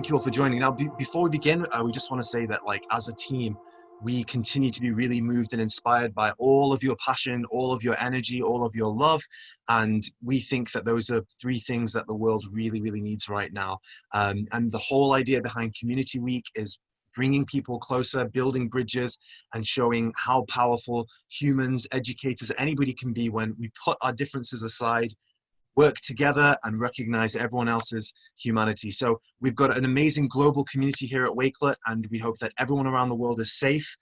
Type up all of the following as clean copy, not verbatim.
thank you all for joining. Now, before we begin, we just want to say that, like, as a team, we continue to be really moved and inspired by all of your passion, all of your energy, all of your love. And we think that those are three things that the world really, really needs right now. And the whole idea behind Community Week is bringing people closer, building bridges, and showing how powerful humans, educators, anybody can be when we put our differences aside, work together, and recognize everyone else's humanity. So we've got an amazing global community here at Wakelet, and we hope that everyone around the world is safe.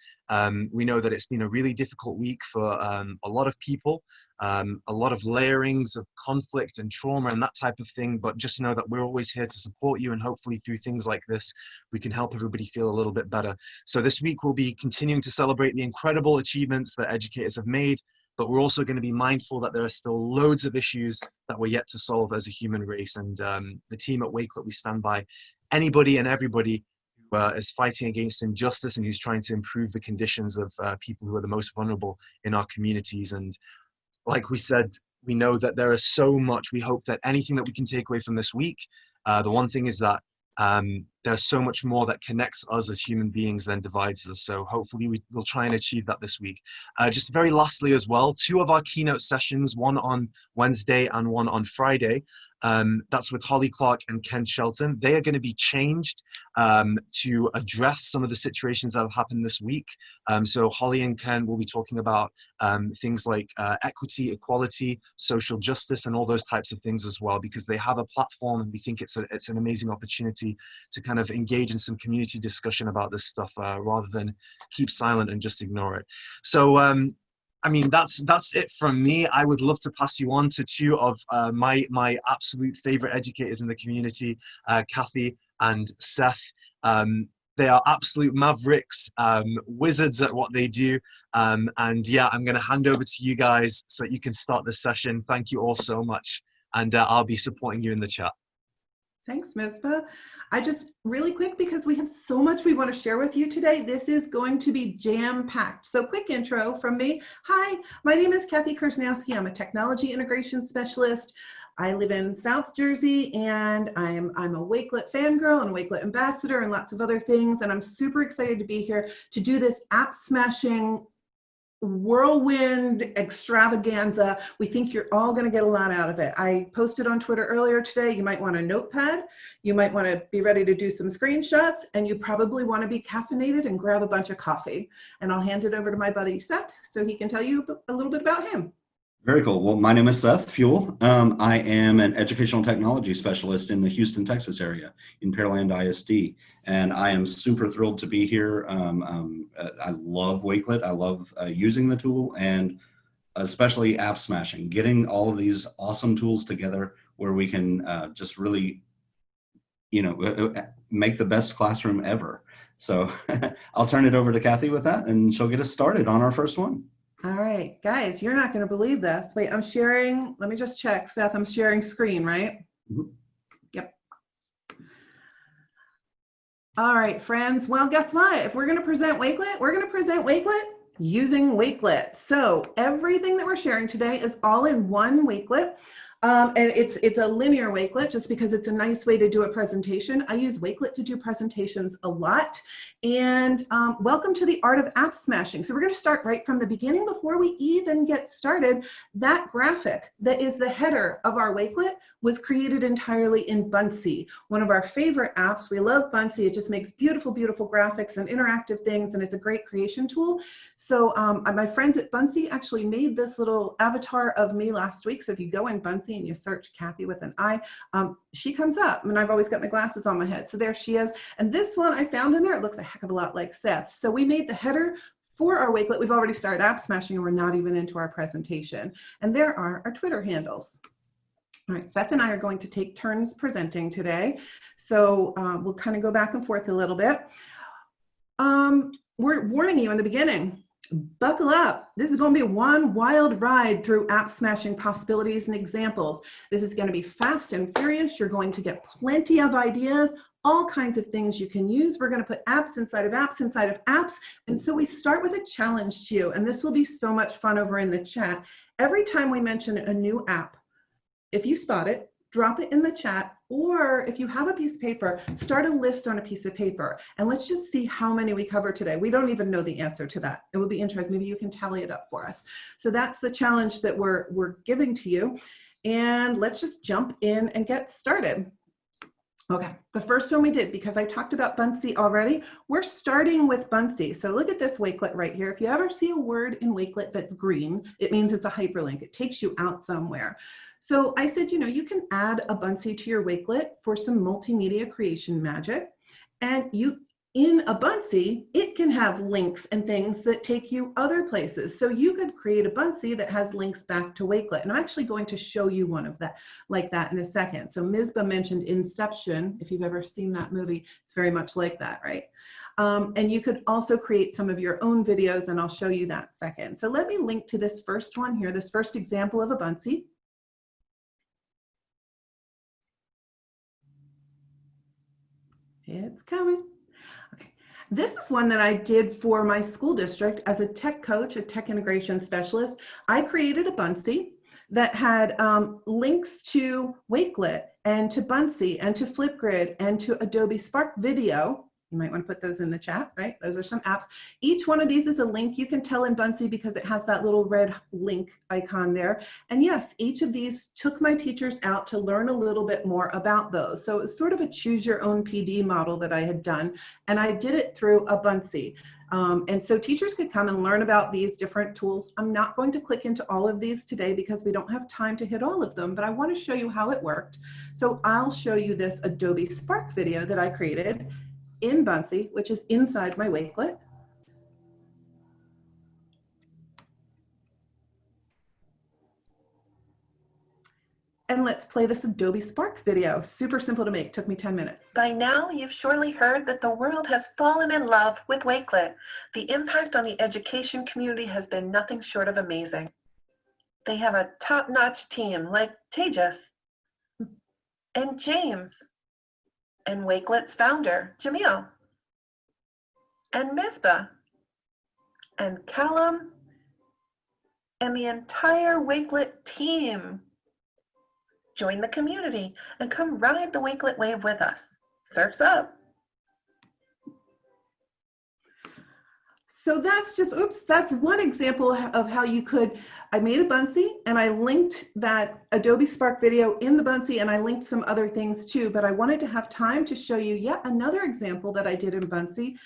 We know that it's been a really difficult week for a lot of people, a lot of layerings of conflict and trauma and that type of thing, but just know that we're always here to support you, and hopefully through things like this, we can help everybody feel a little bit better. So this week we'll be continuing to celebrate the incredible achievements that educators have made, but we're also going to be mindful that there are still loads of issues that we're yet to solve as a human race. And the team at Wakelet, we stand by anybody and everybody who is fighting against injustice and who's trying to improve the conditions of people who are the most vulnerable in our communities. And like we said, we know that there is so much. We hope that anything that we can take away from this week, the one thing is that there's so much more that connects us as human beings than divides us. So hopefully we'll try and achieve that this week. Just very lastly as well, 2 of our keynote sessions, one on Wednesday and one on Friday. That's with Holly Clark and Ken Shelton. They are going to be changed to address some of the situations that have happened this week. So Holly and Ken will be talking about things like equity, equality, social justice, and all those types of things as well, because they have a platform, and we think it's an amazing opportunity to kind of engage in some community discussion about this stuff rather than keep silent and just ignore it. So I mean, that's it from me. I would love to pass you on to 2 of my absolute favorite educators in the community, Kathi and Seth. They are absolute mavericks, wizards at what they do. And yeah, I'm going to hand over to you guys so that you can start this session. Thank you all so much. And I'll be supporting you in the chat. Thanks, Misbah. I just really quick, because we have so much we want to share with you today. This is going to be jam-packed. So quick intro from me. Hi, my name is Kathi Kersznowski. I'm a technology integration specialist. I live in South Jersey, and I'm a Wakelet fangirl and Wakelet ambassador and lots of other things. And I'm super excited to be here to do this app smashing whirlwind extravaganza. We think you're all going to get a lot out of it. I posted on Twitter earlier today, you might want a notepad, you might want to be ready to do some screenshots, and you probably want to be caffeinated and grab a bunch of coffee. And I'll hand it over to my buddy Seth so he can tell you a little bit about him. Very cool. Well, my name is Seth Fewell. I am an educational technology specialist in the Houston, Texas area in Pearland ISD. And I am super thrilled to be here. I love Wakelet. I love using the tool, and especially app smashing, getting all of these awesome tools together where we can just really, make the best classroom ever. So I'll turn it over to Kathi with that, and she'll get us started on our first one. All right, guys, you're not going to believe this. Wait, I'm sharing. Let me just check, Seth. I'm sharing screen, right? Mm-hmm. Yep. All right, friends. Well, guess what? If we're going to present Wakelet, we're going to present Wakelet using Wakelet. So everything that we're sharing today is all in one Wakelet. And it's a linear Wakelet just because it's a nice way to do a presentation. I use Wakelet to do presentations a lot. And welcome to the Art of AppSmashing. So we're going to start right from the beginning before we even get started. That graphic that is the header of our Wakelet was created entirely in Buncee, one of our favorite apps. We love Buncee. It just makes beautiful, beautiful graphics and interactive things, and it's a great creation tool. So my friends at Buncee actually made this little avatar of me last week. So if you go in Buncee and you search Kathi with an I, she comes up, and I've always got my glasses on my head. So there she is. And this one I found in there, it looks a heck of a lot like Seth. So we made the header for our Wakelet. We've already started app smashing, and we're not even into our presentation. And there are our Twitter handles. All right, Seth and I are going to take turns presenting today. So we'll kind of go back and forth a little bit. We're warning you in the beginning, buckle up. This is going to be one wild ride through app smashing possibilities and examples. This is going to be fast and furious. You're going to get plenty of ideas, all kinds of things you can use. We're going to put apps inside of apps inside of apps. And so we start with a challenge to you, and this will be so much fun over in the chat. Every time we mention a new app, if you spot it, drop it in the chat, or if you have a piece of paper, start a list on a piece of paper, and let's just see how many we cover today. We don't even know the answer to that. It would be interesting. Maybe you can tally it up for us. So that's the challenge that we're giving to you. And let's just jump in and get started. Okay, the first one we did, because I talked about Buncee already, we're starting with Buncee. So look at this Wakelet right here. If you ever see a word in Wakelet that's green, it means it's a hyperlink. It takes you out somewhere. So I said, you know, you can add a Buncee to your Wakelet for some multimedia creation magic. And in a Buncee, it can have links and things that take you other places. So you could create a Buncee that has links back to Wakelet. And I'm actually going to show you one of that, like that in a second. So Misbah mentioned Inception. If you've ever seen that movie, it's very much like that, right? And you could also create some of your own videos, and I'll show you that second. So let me link to this first one here, this first example of a Buncee. It's coming. Okay. This is one that I did for my school district as a tech coach, a tech integration specialist. I created a Buncee that had links to Wakelet and to Buncee and to Flipgrid and to Adobe Spark Video. You might want to put those in the chat, right? Those are some apps. Each one of these is a link. You can tell in Buncee because it has that little red link icon there. And yes, each of these took my teachers out to learn a little bit more about those. So it was sort of a choose your own PD model that I had done. And I did it through a Buncee. And so teachers could come and learn about these different tools. I'm not going to click into all of these today because we don't have time to hit all of them, but I want to show you how it worked. So I'll show you this Adobe Spark video that I created in Buncee, which is inside my Wakelet. And let's play this Adobe Spark video. Super simple to make, took me 10 minutes. By now, you've surely heard that the world has fallen in love with Wakelet. The impact on the education community has been nothing short of amazing. They have a top-notch team like Tejas and James and Wakelet's founder, Jamil, and Misbah, and Callum, and the entire Wakelet team. Join the community and come ride the Wakelet wave with us. Surf's up. So that's just, oops, that's one example of how you could, I made a Buncee and I linked that Adobe Spark video in the Buncee, and I linked some other things too, but I wanted to have time to show you yet another example that I did in Buncee.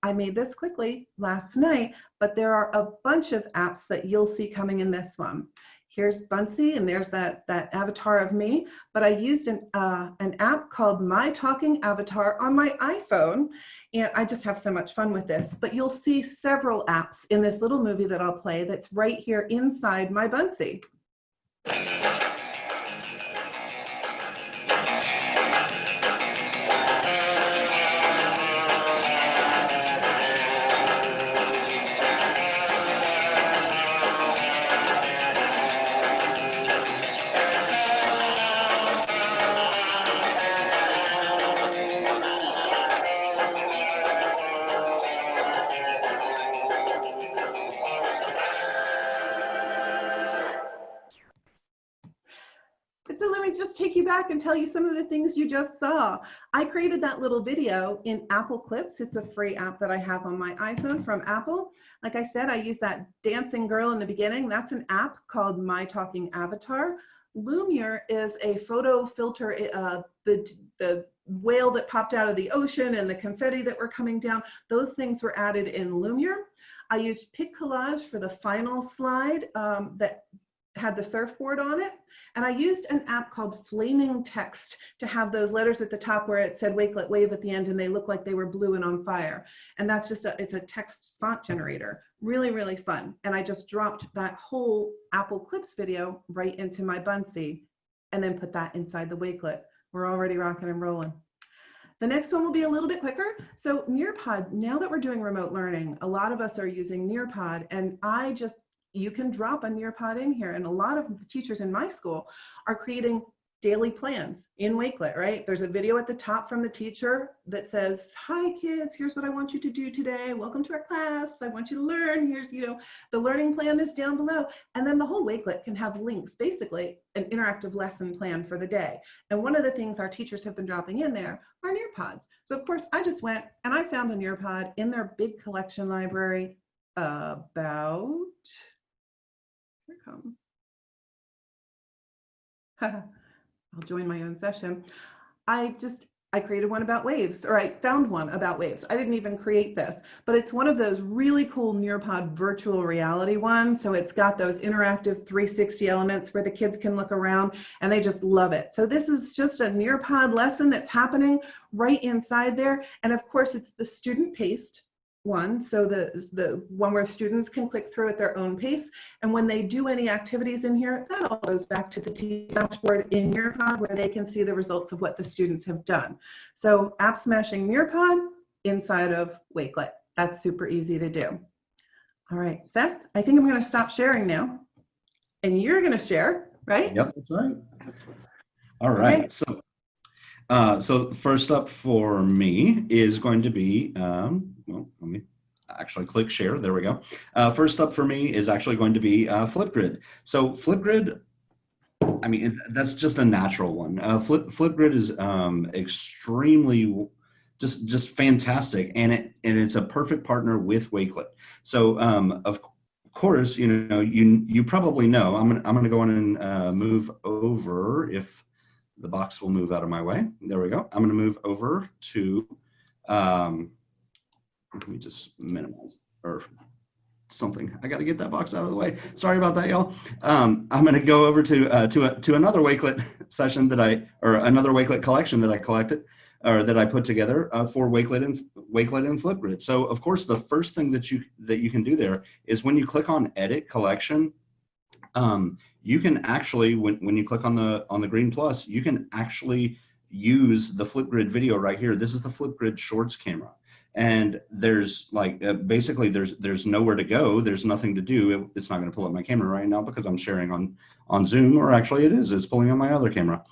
I made this quickly last night, but there are a bunch of apps that you'll see coming in this one. Here's Buncee, and there's that avatar of me, but I used an app called My Talking Avatar on my iPhone, and I just have so much fun with this. But you'll see several apps in this little movie that I'll play that's right here inside my Buncee. So let me just take you back and tell you some of the things you just saw. I created that little video in Apple Clips. It's a free app that I have on my iPhone from Apple. Like I said, I used that dancing girl in the beginning. That's an app called My Talking Avatar. Lumiere is a photo filter, the whale that popped out of the ocean and the confetti that were coming down, those things were added in Lumiere. I used Pic Collage for the final slide that had the surfboard on it. And I used an app called Flaming Text to have those letters at the top where it said Wakelet Wave at the end, and they look like they were blue and on fire. And that's just it's a text font generator. Really, really fun. And I just dropped that whole Apple Clips video right into my Buncee and then put that inside the Wakelet. We're already rocking and rolling. The next one will be a little bit quicker. So Nearpod, now that we're doing remote learning, a lot of us are using Nearpod, and you can drop a Nearpod in here, and a lot of the teachers in my school are creating daily plans in Wakelet, right? There's a video at the top from the teacher that says, hi kids, here's what I want you to do today. Welcome to our class. I want you to learn. Here's, the learning plan is down below. And then the whole Wakelet can have links, basically an interactive lesson plan for the day. And one of the things our teachers have been dropping in there are Nearpods. So of course I just went and I found a Nearpod in their big collection library about, here it comes. I'll join my own session. I created one about waves, or I found one about waves. I didn't even create this, but it's one of those really cool Nearpod virtual reality ones. So it's got those interactive 360 elements where the kids can look around and they just love it. So this is just a Nearpod lesson that's happening right inside there. And of course it's the student paced one. So the one where students can click through at their own pace. And when they do any activities in here, that all goes back to the dashboard in Nearpod where they can see the results of what the students have done. So AppSmashing Nearpod inside of Wakelet. That's super easy to do. All right, Seth, I think I'm going to stop sharing now. And you're going to share, right? Yep, that's right. All right. Okay. So first up for me is going to be, well, let me actually click share. There we go. First up for me is actually going to be Flipgrid. So Flipgrid, I mean, that's just a natural one. Flipgrid is extremely just fantastic, and it's a perfect partner with Wakelet. So of course, you probably know. I'm gonna go on and move over if the box will move out of my way. There we go. I'm going to move over to, let me just minimize or something. I got to get that box out of the way. Sorry about that, y'all. I'm going to go over to another Wakelet session or another Wakelet collection that I collected or that I put together for Wakelet and Flipgrid. So of course, the first thing that you can do there is when you click on Edit Collection, you can actually, when you click on the green plus, you can actually use the Flipgrid video right here. This is the Flipgrid Shorts camera. And there's like, basically there's nowhere to go. There's nothing to do. It's not going to pull up my camera right now because I'm sharing on Zoom, or actually it's pulling on my other camera.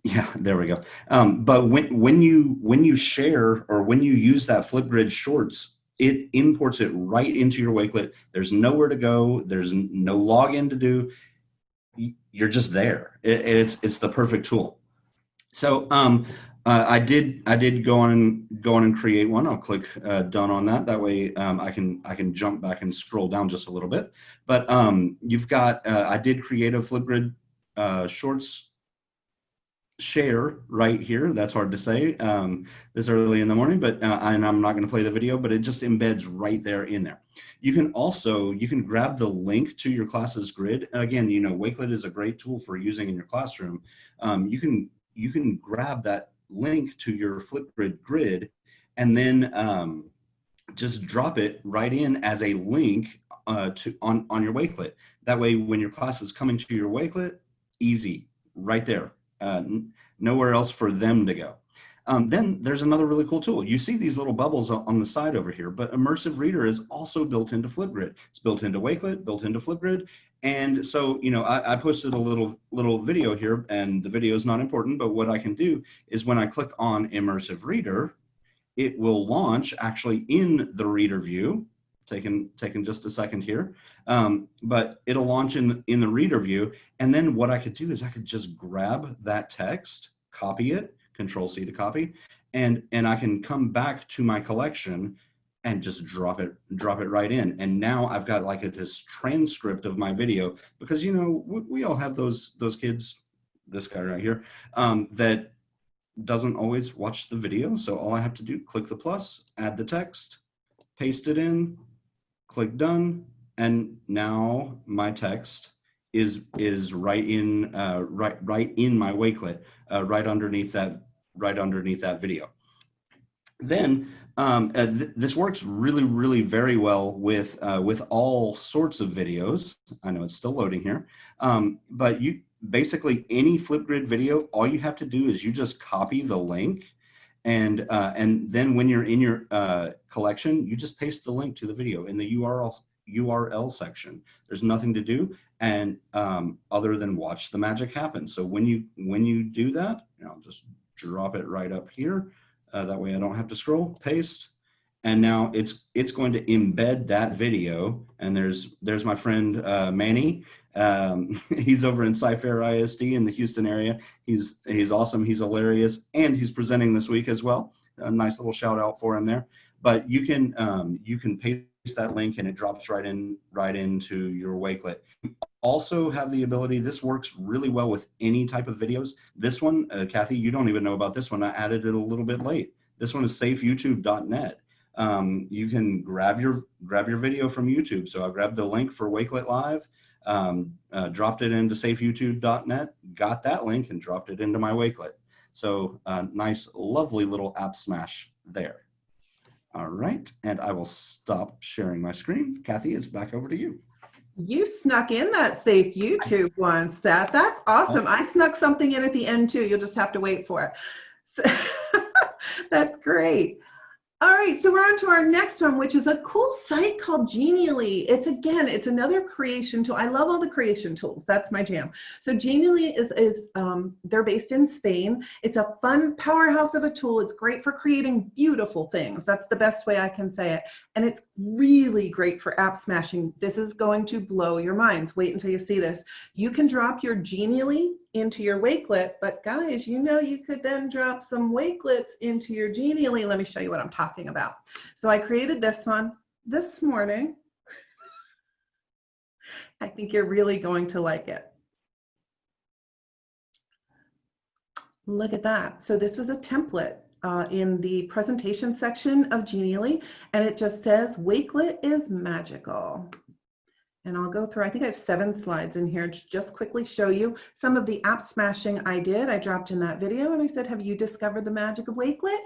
Yeah, there we go. But when you share or when you use that Flipgrid Shorts, it imports it right into your Wakelet. There's nowhere to go. There's no login to do. You're just there. It's the perfect tool. So I did go on and create one. I'll click done on that. That way I can jump back and scroll down just a little bit. But you've got I did create a Flipgrid Shorts share right here. That's hard to say this early in the morning, but and I'm not going to play the video, but it just embeds right there in there. You can grab the link to your class's grid. And again, Wakelet is a great tool for using in your classroom. You can grab that link to your Flipgrid grid and then just drop it right in as a link on your Wakelet. That way, when your class is coming to your Wakelet, easy, right there. Nowhere else for them to go. Then there's another really cool tool. You see these little bubbles on the side over here, but Immersive Reader is also built into Flipgrid. It's built into Wakelet, built into Flipgrid. And so, I posted a little video here, and the video is not important, but what I can do is when I click on Immersive Reader, it will launch actually in the reader view. Taking just a second here, but it'll launch in the reader view. And then what I could do is I could just grab that text, copy it, Control-C to copy, and I can come back to my collection and just drop it right in. And now I've got like this transcript of my video, because we all have those kids, this guy right here, that doesn't always watch the video. So all I have to do, click the plus, add the text, paste it in, click done, and now my text is right in right in my Wakelet, right underneath that video. Then this works really very well with all sorts of videos. I know it's still loading here, but you basically any Flipgrid video, all you have to do is you just copy the link. And then when you're in your collection, you just paste the link to the video in the URL URL section. There's nothing to do, and other than watch the magic happen. So when you do that, I'll just drop it right up here. That way I don't have to scroll, paste. And now it's going to embed that video. And there's my friend Manny. He's over in Sci-Fair ISD in the Houston area. He's awesome. He's hilarious, and he's presenting this week as well. A nice little shout out for him there. But you can paste that link and it drops right into your Wakelet. You also have the ability. This works really well with any type of videos. This one, Kathi, you don't even know about this one. I added it a little bit late. This one is safeyoutube.net. You can grab your video from YouTube. So I grabbed the link for Wakelet Live, dropped it into safeyoutube.net, got that link and dropped it into my Wakelet. So nice, lovely little app smash there. All right, and I will stop sharing my screen. Kathi, it's back over to you. You snuck in that Safe YouTube one, Seth. That's awesome. I snuck something in at the end too. You'll just have to wait for it. So, that's great. All right, so we're on to our next one, which is a cool site called Genially. It's another creation tool. I love all the creation tools. That's my jam. So Genially is they're based in Spain. It's a fun powerhouse of a tool. It's great for creating beautiful things. That's the best way I can say it. And it's really great for app smashing. This is going to blow your minds. Wait until you see this. You can drop your Genially into your Wakelet, but guys, you could then drop some Wakelets into your Genially. Let me show you what I'm talking about. So I created this one this morning. I think you're really going to like it. Look at that. So this was a template in the presentation section of Genially, and it just says Wakelet is magical. And I'll go through, I think I have 7 slides in here to just quickly show you some of the app smashing I did. I dropped in that video and I said, have you discovered the magic of Wakelet?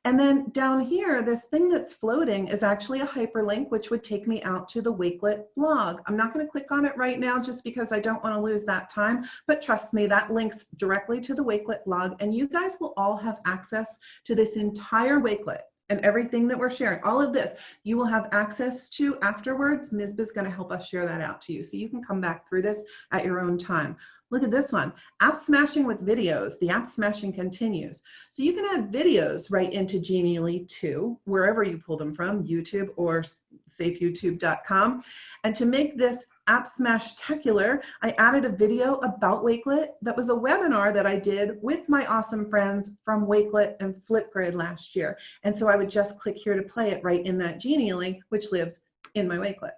And then down here, this thing that's floating is actually a hyperlink, which would take me out to the Wakelet blog. I'm not going to click on it right now just because I don't want to lose that time, but trust me, that links directly to the Wakelet blog, and you guys will all have access to this entire Wakelet. And everything that we're sharing, all of this, you will have access to afterwards. Ms. is going to help us share that out to you. So you can come back through this at your own time. Look at this one, app smashing with videos. The app smashing continues. So you can add videos right into Genially too, wherever you pull them from, YouTube or safeyoutube.com. And to make this app smash-tacular, I added a video about Wakelet that was a webinar that I did with my awesome friends from Wakelet and Flipgrid last year. And so I would just click here to play it right in that Genially, which lives in my Wakelet.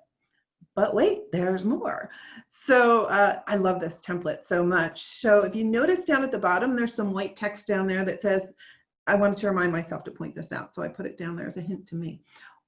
But wait, there's more. So I love this template so much. So if you notice down at the bottom, there's some white text down there that says, I wanted to remind myself to point this out, so I put it down there as a hint to me.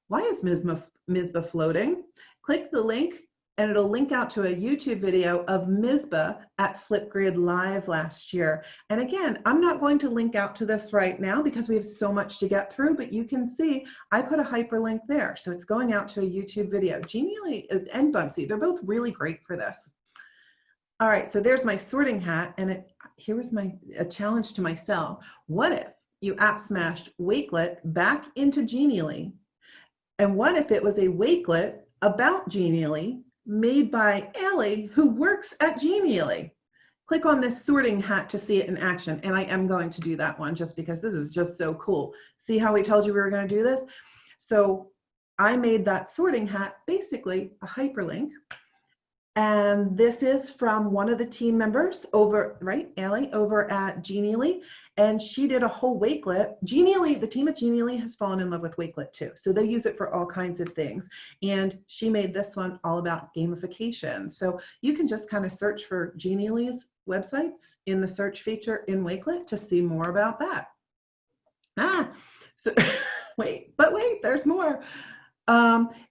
Why is Misbah floating? Click the link and it'll link out to a YouTube video of Misbah at Flipgrid Live last year. And again, I'm not going to link out to this right now because we have so much to get through, but you can see I put a hyperlink there. So it's going out to a YouTube video. Genially and Buncee, they're both really great for this. All right, so there's my sorting hat, and here was a challenge to myself. What if you app smashed Wakelet back into Genially? And what if it was a Wakelet about Genially made by Allie, who works at Genially? Click on this sorting hat to see it in action. And I am going to do that one just because this is just so cool. See how we told you we were going to do this? So I made that sorting hat basically a hyperlink. And this is from one of the team members over, right, Allie, over at Genially. And she did a whole Wakelet. Genially, the team at Genially has fallen in love with Wakelet too. So they use it for all kinds of things. And she made this one all about gamification. So you can just kind of search for Genially's websites in the search feature in Wakelet to see more about that. So wait, there's more.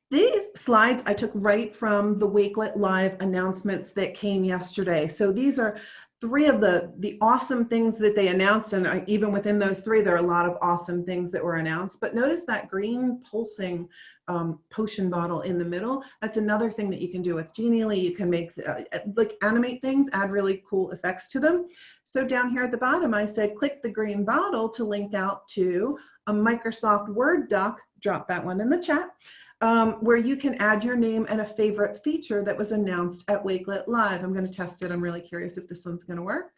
These slides I took right from the Wakelet Live announcements that came yesterday. So these are 3 of the awesome things that they announced, and even within those 3, there are a lot of awesome things that were announced. But notice that green pulsing potion bottle in the middle. That's another thing that you can do with Genially. You can make, like animate things, add really cool effects to them. So down here at the bottom, I said, click the green bottle to link out to a Microsoft Word doc, drop that one in the chat, where you can add your name and a favorite feature that was announced at Wakelet Live. I'm going to test it. I'm really curious if this one's going to work.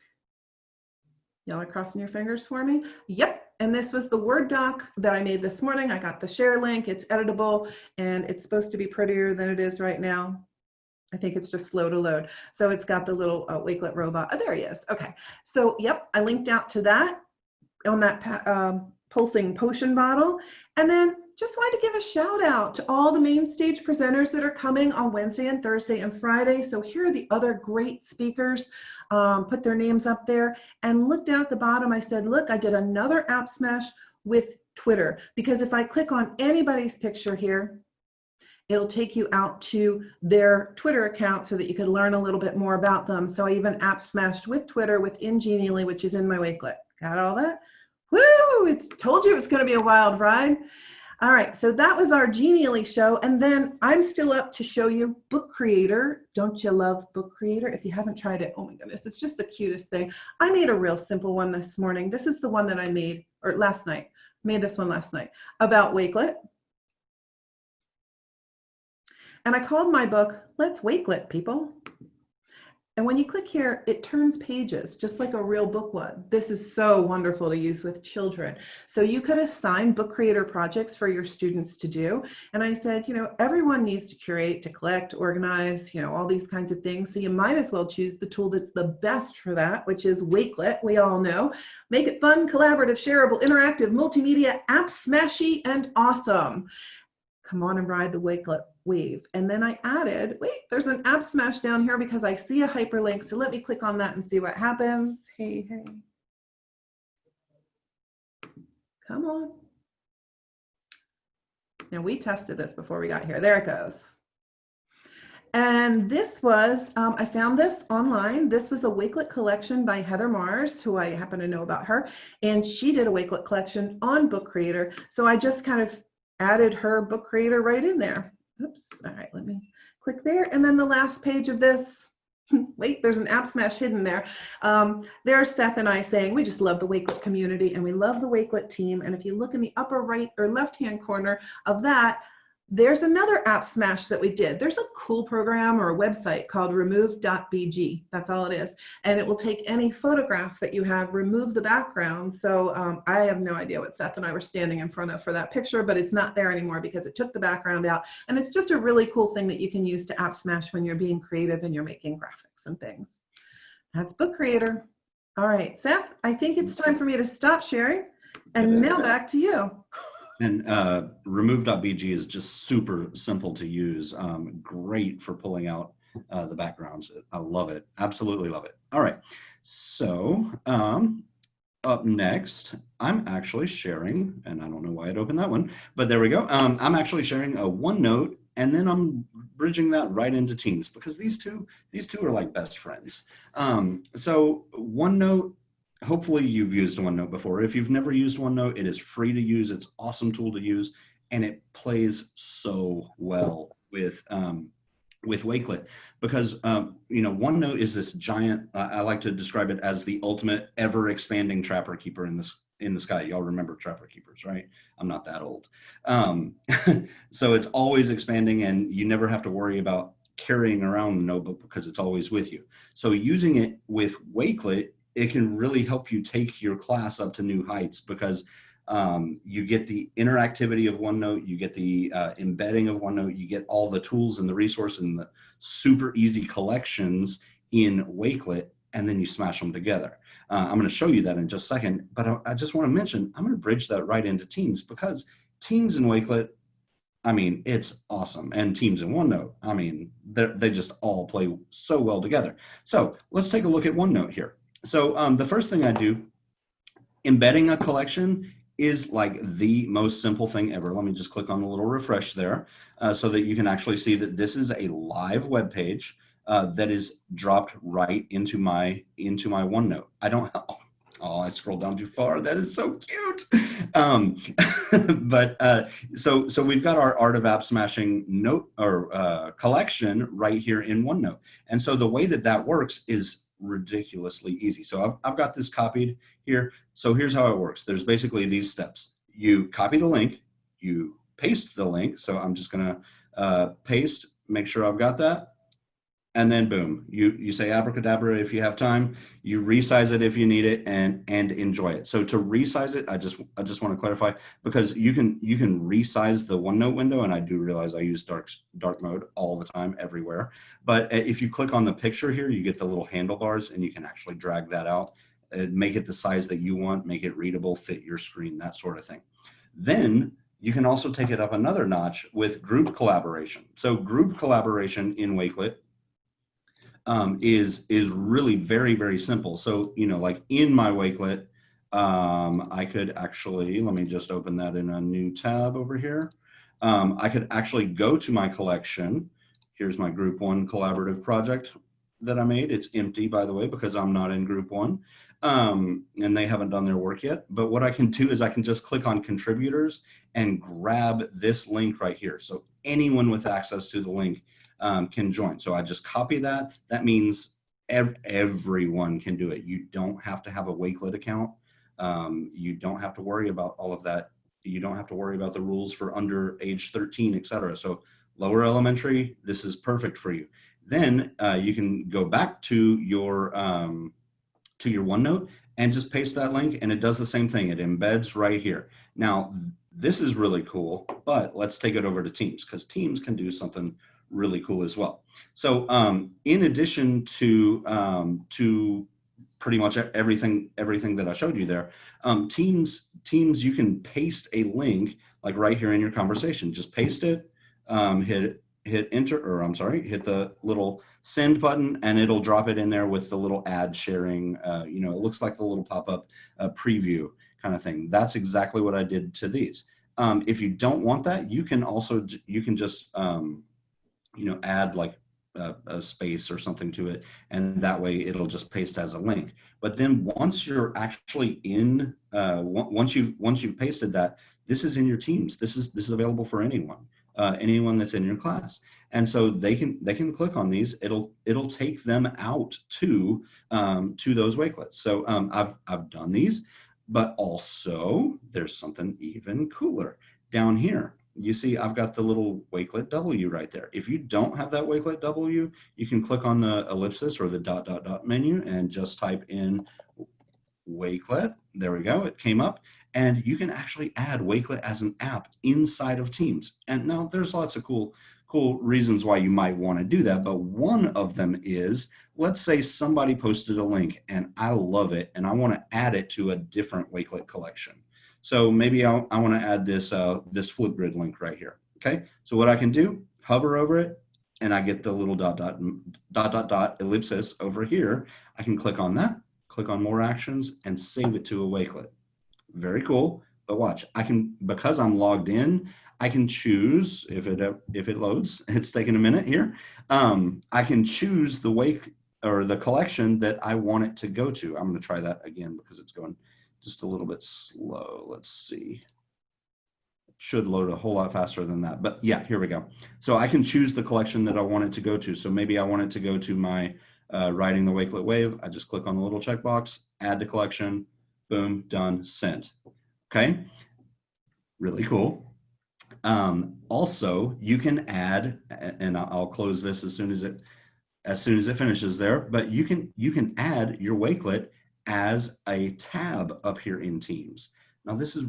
Y'all are crossing your fingers for me? Yep. And this was the Word doc that I made this morning. I got the share link. It's editable, and it's supposed to be prettier than it is right now. I think it's just slow to load. So it's got the little Wakelet robot. Oh, there he is. Okay. So, yep, I linked out to that on that pulsing potion bottle. And then just wanted to give a shout out to all the main stage presenters that are coming on Wednesday and Thursday and Friday. So here are the other great speakers. Put their names up there, and look down at the bottom. I said, look, I did another App Smash with Twitter, because if I click on anybody's picture here, it'll take you out to their Twitter account so that you could learn a little bit more about them. So I even App Smashed with Twitter within Genially, which is in my Wakelet. Got all that? Woo! It's told you it's going to be a wild ride. All right, so that was our Genially show. And then I'm still up to show you Book Creator. Don't you love Book Creator? If you haven't tried it, oh my goodness, it's just the cutest thing. I made a real simple one this morning. This is the one that I made, or last night. Made this one last night about Wakelet. And I called my book, Let's Wakelet, People. And when you click here, it turns pages, just like a real book would. This is so wonderful to use with children. So you could assign Book Creator projects for your students to do. And I said, you know, everyone needs to curate, to collect, organize, you know, all these kinds of things. So you might as well choose the tool that's the best for that, which is Wakelet. We all know. Make it fun, collaborative, shareable, interactive, multimedia, AppSmashy, and awesome. Come on and ride the Wakelet wave. And then I added, wait, there's an App Smash down here because I see a hyperlink. So let me click on that and see what happens. Hey, hey. Come on. Now we tested this before we got here. There it goes. And this was, I found this online. This was a Wakelet collection by Heather Mars, who I happen to know about her. And she did a Wakelet collection on Book Creator. So I just kind of added her Book Creator right in there. Oops, all right, let me click there. And then the last page of this, wait, there's an App Smash hidden there. There's Seth and I saying, we just love the Wakelet community and we love the Wakelet team. And if you look in the upper right or left-hand corner of that, there's another App Smash that we did. There's a cool program or a website called remove.bg. That's all it is. And it will take any photograph that you have, remove the background. So I have no idea what Seth and I were standing in front of for that picture, but it's not there anymore because it took the background out. And it's just a really cool thing that you can use to App Smash when you're being creative and you're making graphics and things. That's Book Creator. All right, Seth, I think it's time for me to stop sharing. And now back to you. And remove.bg is just super simple to use. Great for pulling out the backgrounds. I love it. Absolutely love it. All right. So up next, I'm actually sharing, and I don't know why I'd opened that one, but there we go. I'm actually sharing a OneNote, and then I'm bridging that right into Teams because these two are like best friends. So OneNote, hopefully you've used OneNote before. If you've never used OneNote, it is free to use. It's an awesome tool to use, and it plays so well with Wakelet because you know, OneNote is this giant. I like to describe it as the ultimate ever-expanding trapper keeper in the sky. Y'all remember trapper keepers, right? I'm not that old. So it's always expanding, and you never have to worry about carrying around the notebook because it's always with you. So using it with Wakelet, it can really help you take your class up to new heights because you get the interactivity of OneNote, you get the embedding of OneNote, you get all the tools and the resources and the super easy collections in Wakelet, and then you smash them together. I'm going to show you that in just a second, but I just want to mention, I'm going to bridge that right into Teams because Teams in Wakelet, I mean, it's awesome. And Teams in OneNote, I mean, they just all play so well together. So let's take a look at OneNote here. So the first thing I do, embedding a collection is like the most simple thing ever. Let me just click on the little refresh there so that you can actually see that this is a live web page that is dropped right into my OneNote. I don't, oh, I scrolled down too far. That is so cute. So we've got our Art of AppSmashing note or collection right here in OneNote. And so the way that works is ridiculously easy. So I've got this copied here. So here's how it works. There's basically these steps. You copy the link, you paste the link. So I'm just gonna paste, make sure I've got that. And then boom, you say abracadabra if you have time, you resize it if you need it, and enjoy it. So to resize it, I just want to clarify, because you can resize the OneNote window, and I do realize I use dark mode all the time everywhere. But if you click on the picture here, you get the little handlebars, and you can actually drag that out, make it the size that you want, make it readable, fit your screen, that sort of thing. Then you can also take it up another notch with group collaboration. So group collaboration in Wakelet is really very, very simple. So, you know, like in my Wakelet, I could actually, let me just open that in a new tab over here. I could actually go to my collection. Here's my group 1 collaborative project that I made. It's empty, by the way, because I'm not in group 1. And they haven't done their work yet. But what I can do is I can just click on contributors and grab this link right here. So anyone with access to the link can join. So I just copy that. That means everyone can do it. You don't have to have a Wakelet account. You don't have to worry about all of that. You don't have to worry about the rules for under age 13, etc. So lower elementary, this is perfect for you. Then you can go back to your OneNote and just paste that link, and it does the same thing. It embeds right here. Now, this is really cool, but let's take it over to Teams, because Teams can do something really cool as well. So in addition to pretty much everything that I showed you there, Teams, you can paste a link like right here in your conversation. Just paste it, hit enter, or I'm sorry, hit the little send button, and it'll drop it in there with the little ad sharing. You know, it looks like the little pop-up preview kind of thing. That's exactly what I did to these. If you don't want that, you can just you know, add like a space or something to it, and that way it'll just paste as a link. But then once you're actually in, once you've pasted that, this is in your Teams. This is available for anyone that's in your class, and so they can click on these. It'll take them out to those Wakelets. So I've done these, but also there's something even cooler down here. You see, I've got the little Wakelet W right there. If you don't have that Wakelet W, you can click on the ellipsis or the ... menu and just type in Wakelet. There we go. It came up. And you can actually add Wakelet as an app inside of Teams. And now there's lots of cool reasons why you might want to do that. But one of them is, let's say somebody posted a link and I love it and I want to add it to a different Wakelet collection. So maybe I want to add this Flipgrid link right here. Okay, so what I can do, hover over it, and I get the little ... ellipsis over here. I can click on that, click on more actions, and save it to a Wakelet. Very cool. But watch, I can, because I'm logged in, I can choose, if it loads, it's taking a minute here. I can choose the collection that I want it to go to. I'm going to try that again because it's going just a little bit slow. Let's see. It should load a whole lot faster than that. But yeah, here we go. So I can choose the collection that I want it to go to. So maybe I want it to go to my Riding the Wakelet Wave. I just click on the little checkbox, add to collection, boom, done, sent. Okay, really cool. Also, you can add, and I'll close this as soon as it finishes there, but you can add your Wakelet as a tab up here in Teams. Now this is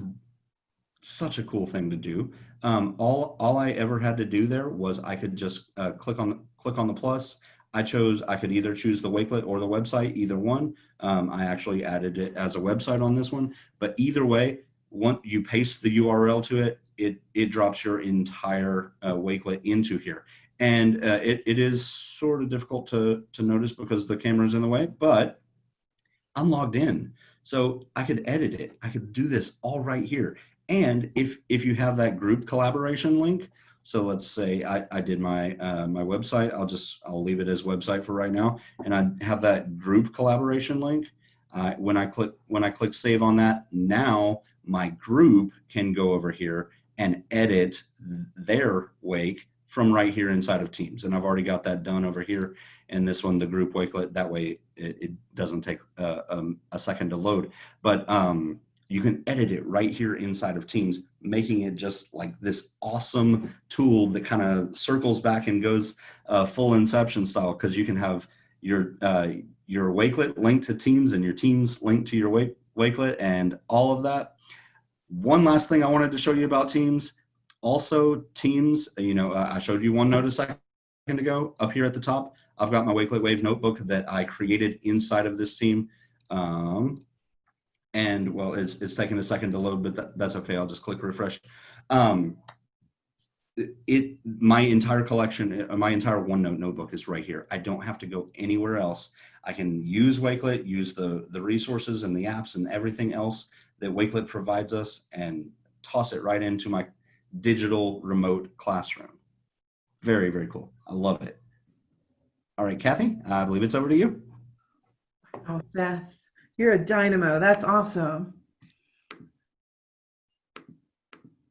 such a cool thing to do. All I ever had to do there was I could just click on the plus. I could either choose the Wakelet or the website, either one. I actually added it as a website on this one, but either way, once you paste the URL to it, it drops your entire Wakelet into here. And it is sort of difficult to notice because the camera's in the way, but I'm logged in, so I could edit it. I could do this all right here. And if you have that group collaboration link, so let's say I did my my website, I'll leave it as website for right now, and I have that group collaboration link. When I click save on that, now my group can go over here and edit their Wake from right here inside of Teams. And I've already got that done over here. And this one, the group Wakelet, that way it doesn't take a second to load. But you can edit it right here inside of Teams, making it just like this awesome tool that kind of circles back and goes full Inception style, because you can have your Wakelet linked to Teams and your Teams linked to your Wakelet and all of that. One last thing I wanted to show you about Teams. Also, Teams, I showed you OneNote a second ago. Up here at the top, I've got my Wakelet Wave notebook that I created inside of this team. And well, it's taking a second to load, but that's okay. I'll just click refresh. My entire collection, my entire OneNote notebook is right here. I don't have to go anywhere else. I can use Wakelet, use the resources and the apps and everything else that Wakelet provides us, and toss it right into my digital remote classroom. Very, very cool. I love it. All right, Kathy, I believe it's over to you. Oh, Seth, you're a dynamo. That's awesome.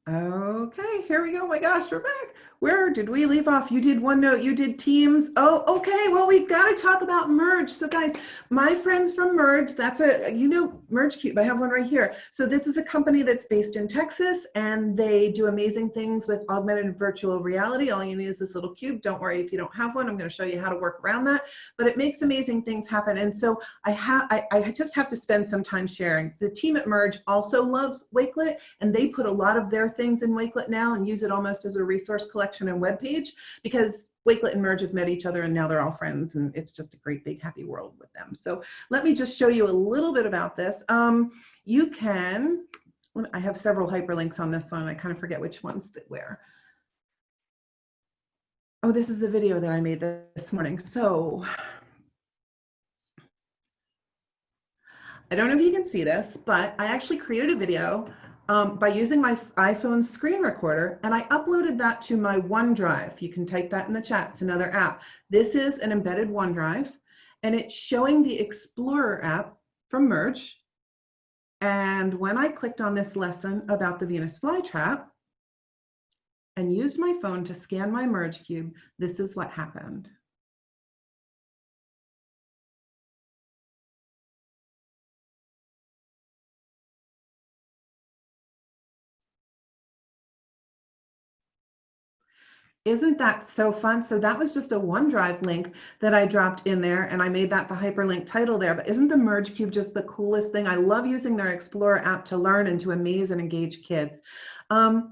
Okay, here we go. Oh my gosh, we're back. Where did we leave off? You did OneNote, you did Teams. Oh, okay. Well, we've got to talk about Merge. So guys, my friends from Merge, that's Merge Cube. I have one right here. So this is a company that's based in Texas, and they do amazing things with augmented and virtual reality. All you need is this little cube. Don't worry if you don't have one. I'm going to show you how to work around that, but it makes amazing things happen. And so I just have to spend some time sharing. The team at Merge also loves Wakelet, and they put a lot of their things in Wakelet now and use it almost as a resource collection and web page, because Wakelet and Merge have met each other and now they're all friends, and it's just a great big happy world with them. So let me just show you a little bit about this. You can, I have several hyperlinks on this one. I kind of forget which ones that where. Oh, this is the video that I made this morning. So I don't know if you can see this, but I actually created a video by using my iPhone screen recorder, and I uploaded that to my OneDrive. You can type that in the chat. It's another app. This is an embedded OneDrive, and it's showing the Explorer app from Merge. And when I clicked on this lesson about the Venus flytrap and used my phone to scan my Merge cube, this is what happened. Isn't that so fun? So that was just a OneDrive link that I dropped in there, and I made that the hyperlink title there. But isn't the Merge Cube just the coolest thing? I love using their Explorer app to learn and to amaze and engage kids. I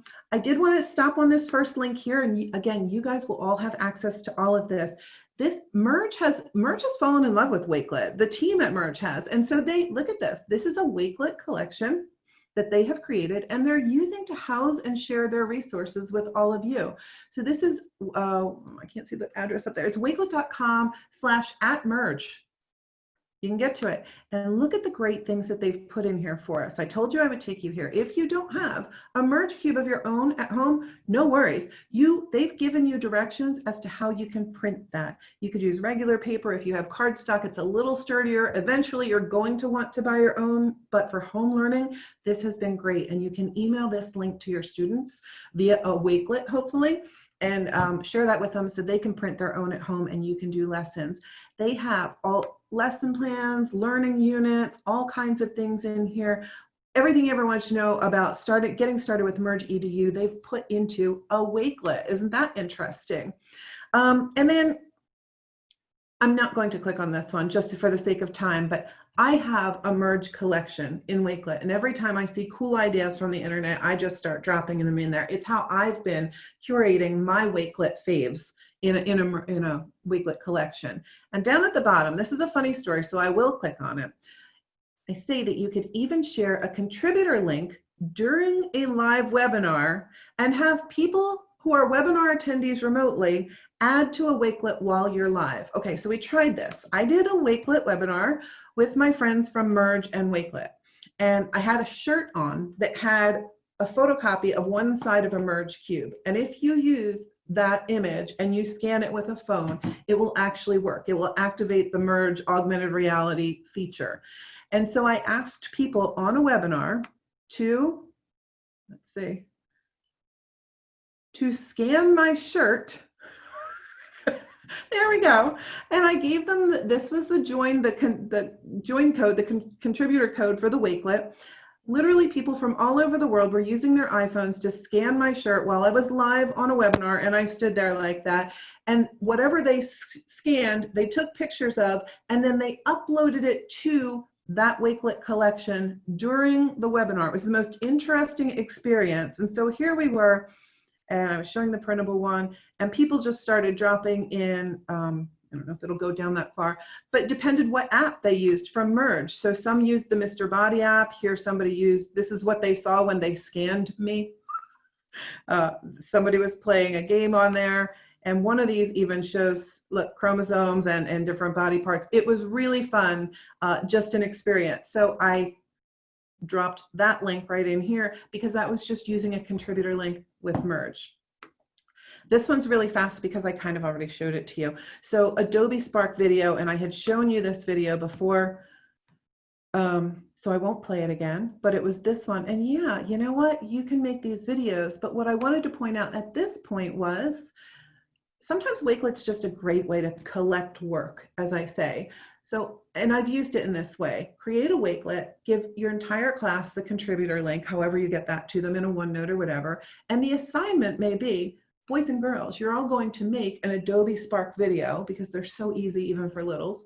did want to stop on this first link here, and again, you guys will all have access to all of this. Merge has fallen in love with Wakelet. The team at Merge has, and so they look at this. This is a Wakelet collection that they have created, and they're using to house and share their resources with all of you. So this is, I can't see the address up there. It's wakelet.com/@merge. You can get to it and look at the great things that they've put in here for us. I told you I would take you here. If you don't have a Merge Cube of your own at home, no worries. They've given you directions as to how you can print that. You could use regular paper. If you have cardstock, it's a little sturdier. Eventually, you're going to want to buy your own, but for home learning, this has been great. And you can email this link to your students via a Wakelet, hopefully, and share that with them so they can print their own at home and you can do lessons. They have all lesson plans, learning units, all kinds of things in here. Everything you ever wanted to know about getting started with Merge EDU, they've put into a Wakelet. Isn't that interesting? And then I'm not going to click on this one just for the sake of time, but I have a Merge collection in Wakelet, and every time I see cool ideas from the internet, I just start dropping them in there. It's how I've been curating my Wakelet faves in a Wakelet collection. And down at the bottom, this is a funny story, so I will click on it. I say that you could even share a contributor link during a live webinar and have people who are webinar attendees remotely add to a Wakelet while you're live. Okay, so we tried this. I did a Wakelet webinar with my friends from Merge and Wakelet, and I had a shirt on that had a photocopy of one side of a Merge cube. And if you use that image and you scan it with a phone, it will actually work. It will activate the Merge augmented reality feature. And so I asked people on a webinar to, to scan my shirt. There we go. And I gave them, this was the join code, the contributor code for the Wakelet. literally people from all over the world were using their iPhones to scan my shirt while I was live on a webinar, and I stood there like that. And whatever they scanned, they took pictures of, and then they uploaded it to that Wakelet collection during the webinar. It was the most interesting experience. And so here we were, and I was showing the printable one, and people just started dropping in, I don't know if it'll go down that far, but depended what app they used from Merge. So some used the Mr. Body app. Here somebody used, this is what they saw when they scanned me. Somebody was playing a game on there. And one of these even shows, look, chromosomes and different body parts. It was really fun, just an experience. So I dropped that link right in here because that was just using a contributor link with Merge. This one's really fast because I kind of already showed it to you. So Adobe Spark video, and I had shown you this video before, so I won't play it again, but it was this one. And yeah, you know what? You can make these videos, but what I wanted to point out at this point was sometimes Wakelet's just a great way to collect work, as I say. So, and I've used it in this way. Create a Wakelet, give your entire class the contributor link, however you get that to them in a OneNote or whatever. And the assignment may be, boys and girls, you're all going to make an Adobe Spark video because they're so easy even for littles.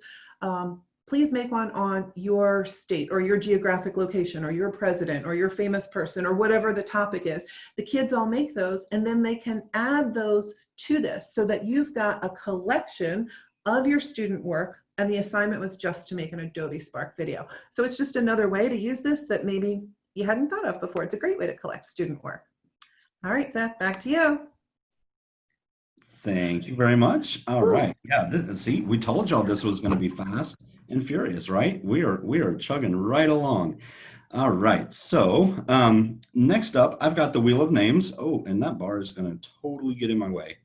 Please make one on your state or your geographic location or your president or your famous person or whatever the topic is. The kids all make those, and then they can add those to this so that you've got a collection of your student work, and the assignment was just to make an Adobe Spark video. So it's just another way to use this that maybe you hadn't thought of before. It's a great way to collect student work. All right, Seth, back to you. Thank you very much. All right. Yeah, see, we told y'all this was going to be fast and furious, right? We are chugging right along. All right. So next up, I've got the wheel of names. Oh, and that bar is going to totally get in my way.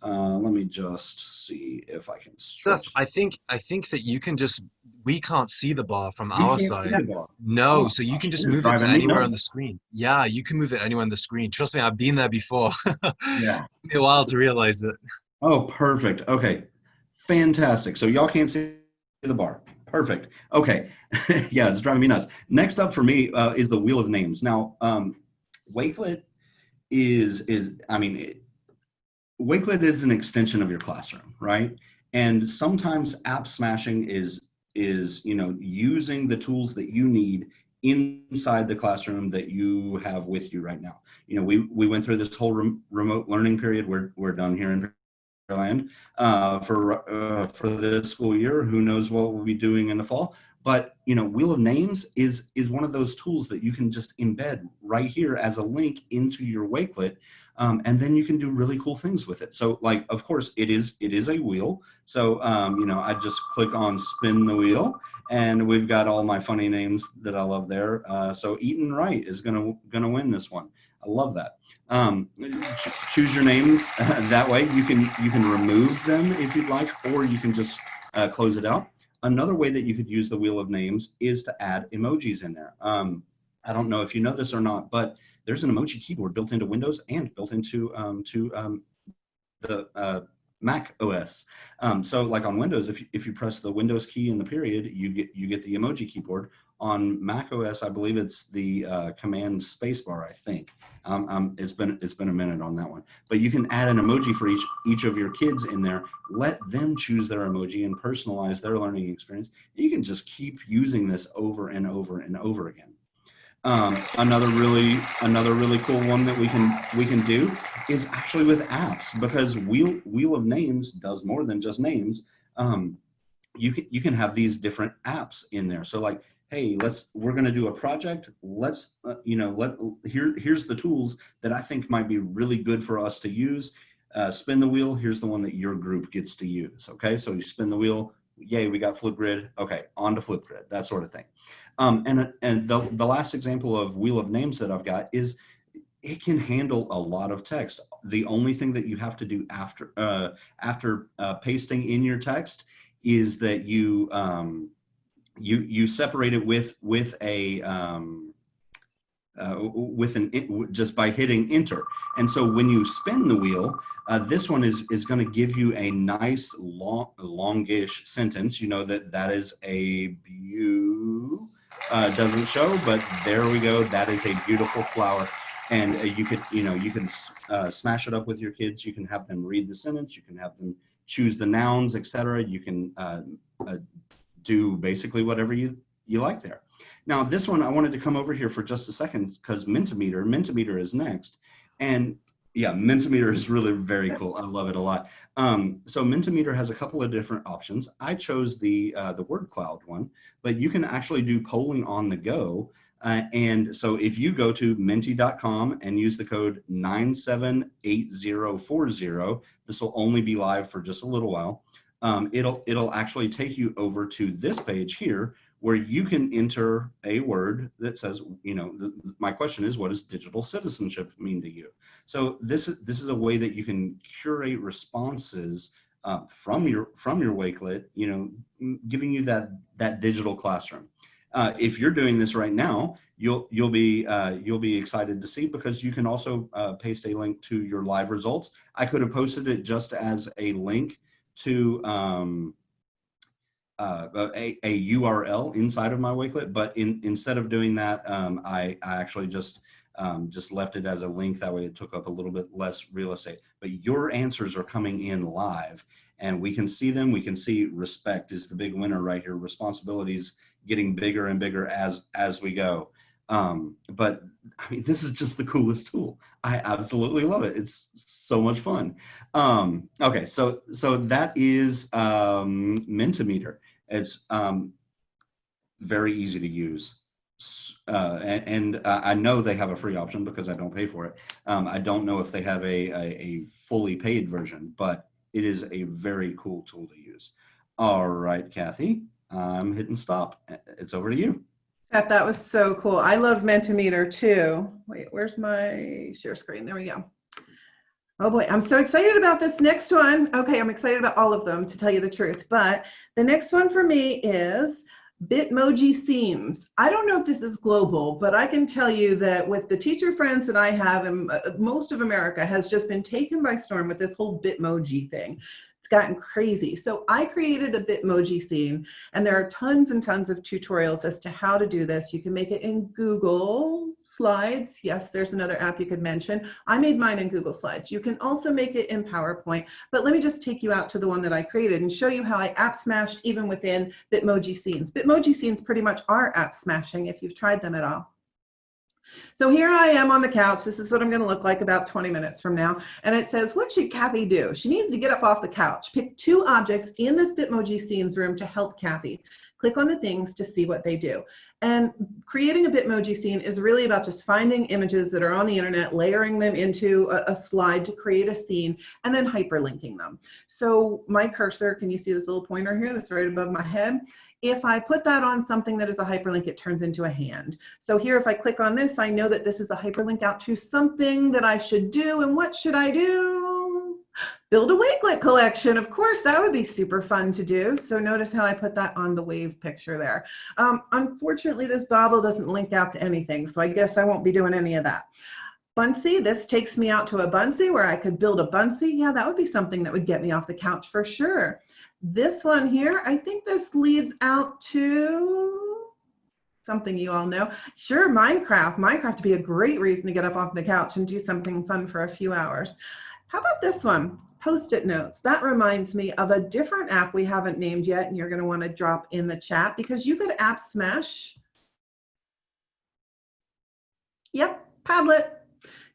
Let me just see if I can. Seth, I think that you can just, we can't see the bar from our side. No, so you can just move it to anywhere on the screen. Yeah, you can move it anywhere on the screen. Trust me, I've been there before. Yeah. It took me a while to realize it. Oh, perfect. Okay, fantastic. So y'all can't see the bar. Perfect. Okay. Yeah, it's driving me nuts. Next up for me is the wheel of names. Now, Wakelet Wakelet is an extension of your classroom, right? And sometimes app smashing is using the tools that you need inside the classroom that you have with you right now. You know, we went through this whole remote learning period. We're done here in Pearland for this school year. Who knows what we'll be doing in the fall? But you know, Wheel of Names is one of those tools that you can just embed right here as a link into your Wakelet, and then you can do really cool things with it. So, like, of course, it is a wheel. So I just click on spin the wheel, and we've got all my funny names that I love there. So Eaton Wright is gonna win this one. I love that. Choose your names that way. You can remove them if you'd like, or you can just close it out. Another way that you could use the Wheel of Names is to add emojis in there. I don't know if you know this or not, but there's an emoji keyboard built into Windows and built into the Mac OS. So like on Windows, if you press the Windows key in the period, you get the emoji keyboard. On Mac OS, I believe it's the Command spacebar. I think it's been a minute on that one. But you can add an emoji for each of your kids in there. Let them choose their emoji and personalize their learning experience. You can just keep using this over and over and over again. Another really cool one that we can do is actually with apps, because Wheel of Names does more than just names. You can have these different apps in there. So like, hey, we're going to do a project. Let's here's the tools that I think might be really good for us to use. Spin the wheel. Here's the one that your group gets to use. Okay, so you spin the wheel. Yay, we got Flipgrid. Okay, on to Flipgrid, that sort of thing. And the last example of Wheel of Names that I've got is it can handle a lot of text. The only thing that you have to do after pasting in your text is that you separate it just by hitting enter. And so when you spin the wheel, this one is going to give you a nice longish sentence. You know that is a doesn't show, but there we go. That is a beautiful flower. And you can smash it up with your kids. You can have them read the sentence. You can have them choose the nouns, etc. You can do basically whatever you like there. Now, this one, I wanted to come over here for just a second because Mentimeter is next. And yeah, Mentimeter is really very cool. I love it a lot. So Mentimeter has a couple of different options. I chose the word cloud one, but you can actually do polling on the go. And so if you go to menti.com and use the code 978040, this will only be live for just a little while. It'll actually take you over to this page here where you can enter a word that says, my question is, what does digital citizenship mean to you? So this is a way that you can curate responses from your Wakelet, giving you that digital classroom. If you're doing this right now, you'll be excited to see, because you can also paste a link to your live results. I could have posted it just as a link to a URL inside of my Wakelet, but instead of doing that, I actually just left it as a link. That way it took up a little bit less real estate. But your answers are coming in live, and we can see them. We can see respect is the big winner right here. Responsibilities getting bigger and bigger as we go. But I mean, this is just the coolest tool. I absolutely love it. It's so much fun. Okay, so that is Mentimeter. It's very easy to use. And I know they have a free option because I don't pay for it. I don't know if they have a fully paid version, but it is a very cool tool to use. All right, Kathy, I'm hitting stop. It's over to you. Seth, that was so cool. I love Mentimeter too. Wait, where's my share screen? There we go. Oh boy, I'm so excited about this next one. Okay, I'm excited about all of them, to tell you the truth. But the next one for me is Bitmoji scenes. I don't know if this is global, but I can tell you that with the teacher friends that I have, and most of America has just been taken by storm with this whole Bitmoji thing. It's gotten crazy. So I created a Bitmoji scene, and there are tons and tons of tutorials as to how to do this. You can make it in Google Slides. Yes, there's another app you could mention. I made mine in Google Slides. You can also make it in PowerPoint, but let me just take you out to the one that I created and show you how I app smashed even within Bitmoji scenes. Bitmoji scenes pretty much are app smashing if you've tried them at all. So here I am on the couch. This is what I'm going to look like about 20 minutes from now. And it says, what should Kathy do? She needs to get up off the couch. Pick 2 objects in this Bitmoji scenes room to help Kathy. Click on the things to see what they do. And creating a Bitmoji scene is really about just finding images that are on the internet, layering them into a slide to create a scene, and then hyperlinking them. So my cursor, can you see this little pointer here that's right above my head? If I put that on something that is a hyperlink, it turns into a hand. So here, if I click on this, I know that this is a hyperlink out to something that I should do. And what should I do? Build a Wakelet collection. Of course, that would be super fun to do. So notice how I put that on the wave picture there. Unfortunately, this bobble doesn't link out to anything, so I guess I won't be doing any of that. Buncee, this takes me out to a Buncee where I could build a Buncee. Yeah, that would be something that would get me off the couch for sure. This one here, I think this leads out to something you all know. Sure, Minecraft. Minecraft would be a great reason to get up off the couch and do something fun for a few hours. How about this one? Post-it notes. That reminds me of a different app we haven't named yet, and you're going to want to drop in the chat because you could app smash. Yep, Padlet.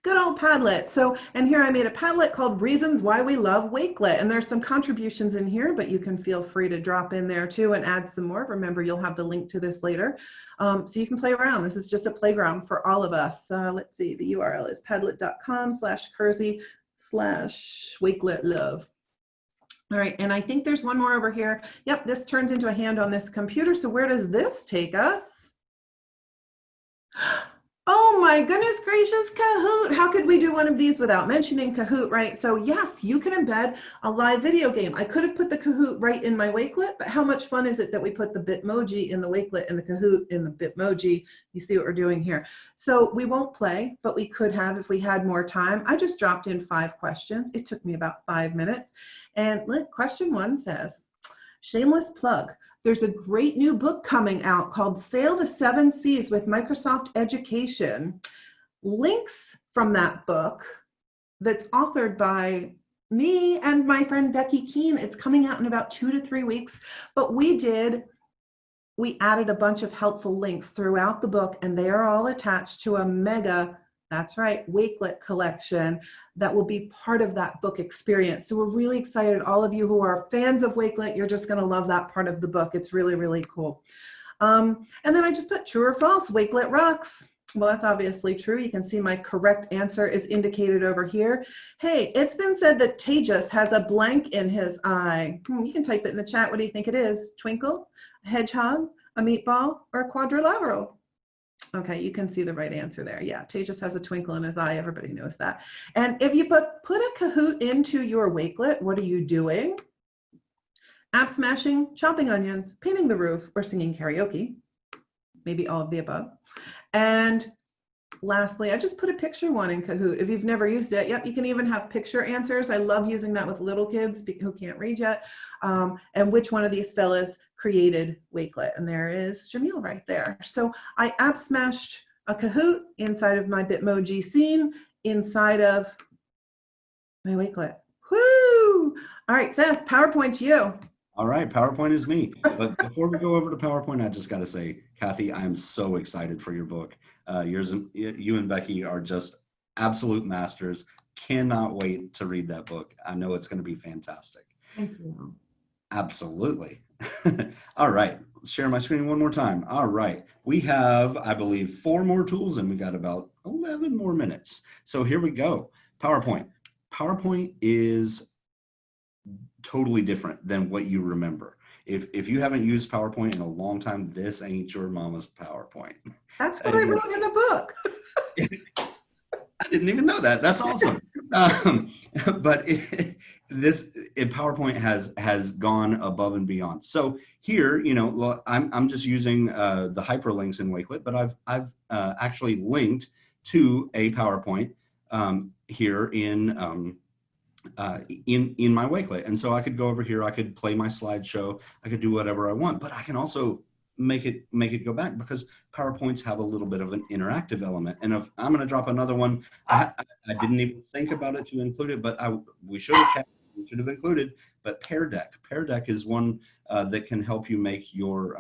Good old Padlet. So, and here I made a Padlet called Reasons Why We Love Wakelet. And there's some contributions in here, but you can feel free to drop in there too and add some more. Remember, you'll have the link to this later. So you can play around. This is just a playground for all of us. Let's see, the URL is padlet.com/Kersey/Wakelet-love. All right, and I think there's one more over here. Yep, this turns into a hand on this computer. So where does this take us? Oh my goodness gracious, Kahoot. How could we do one of these without mentioning Kahoot, right? So yes, you can embed a live video game. I could have put the Kahoot right in my Wakelet, but how much fun is it that we put the Bitmoji in the Wakelet and the Kahoot in the Bitmoji? You see what we're doing here. So we won't play, but we could have if we had more time. I just dropped in 5 questions. It took me about 5 minutes. And question 1 says, shameless plug. there's a great new book coming out called Sail the Seven Seas with Microsoft Education. Links from that book that's authored by me and my friend Becky Keene. It's coming out in about 2 to 3 weeks, but we added a bunch of helpful links throughout the book, and they are all attached to a mega, that's right, Wakelet collection that will be part of that book experience. So we're really excited. All of you who are fans of Wakelet, you're just gonna love that part of the book. It's really, really cool. And then I just put true or false, Wakelet rocks. Well, that's obviously true. You can see my correct answer is indicated over here. Hey, it's been said that Tejas has a blank in his eye. You can type it in the chat. What do you think it is? Twinkle, a hedgehog, a meatball, or a quadrilateral? Okay, you can see the right answer there. Yeah, Tejas has a twinkle in his eye. Everybody knows that. And if you put a Kahoot into your Wakelet, what are you doing? App smashing, chopping onions, painting the roof, or singing karaoke. Maybe all of the above. And lastly, I just put a picture one in Kahoot. If you've never used it, yep, you can even have picture answers. I love using that with little kids who can't read yet. And which one of these fellas created Wakelet? And there is Jamil right there. So I app smashed a Kahoot inside of my Bitmoji scene, inside of my Wakelet. Woo! All right, Seth, PowerPoint's you. All right, PowerPoint is me. But before we go over to PowerPoint, I just got to say, Kathi, I'm so excited for your book. You and Becky are just absolute masters. Cannot wait to read that book. I know it's going to be fantastic. Thank you. Absolutely. All right, let's share my screen one more time. All right, we have, I believe, 4 more tools and we got about 11 more minutes. So here we go. PowerPoint. PowerPoint is totally different than what you remember. If you haven't used PowerPoint in a long time, this ain't your mama's PowerPoint. That's what I wrote in the book. I didn't even know that. That's awesome. But PowerPoint has gone above and beyond. So here, you know, I'm just using the hyperlinks in Wakelet, but I've actually linked to a PowerPoint here in my Wakelet. And so I could go over here, I could play my slideshow, I could do whatever I want, but I can also make it go back because PowerPoints have a little bit of an interactive element. And if I'm going to drop another one, I didn't even think about it to include it, but we should have included, but Pear Deck. Pear Deck is one that can help you make your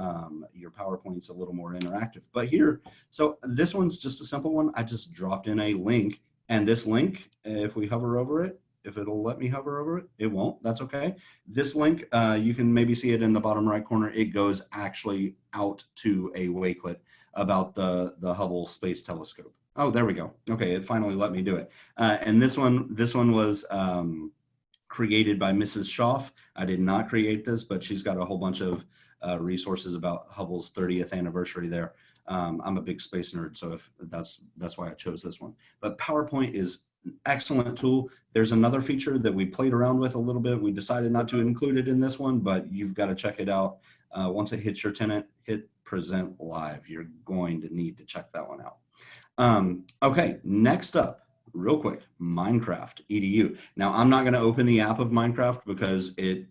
PowerPoints a little more interactive. But here, so this one's just a simple one. I just dropped in a link, and this link, if we hover over it, if it'll let me hover over it, it won't. That's okay. This link, you can maybe see it in the bottom right corner. It goes actually out to a Wakelet about the Hubble Space Telescope. Oh, there we go. Okay, it finally let me do it. And this one was created by Mrs. Schaff. I did not create this, but she's got a whole bunch of resources about Hubble's 30th anniversary there. I'm a big space nerd, so if that's why I chose this one. But PowerPoint is an excellent tool. There's another feature that we played around with a little bit. We decided not to include it in this one, but you've got to check it out. Once it hits your tenant, hit present live. You're going to need to check that one out. Okay, next up, real quick, Minecraft EDU. Now, I'm not going to open the app of Minecraft because it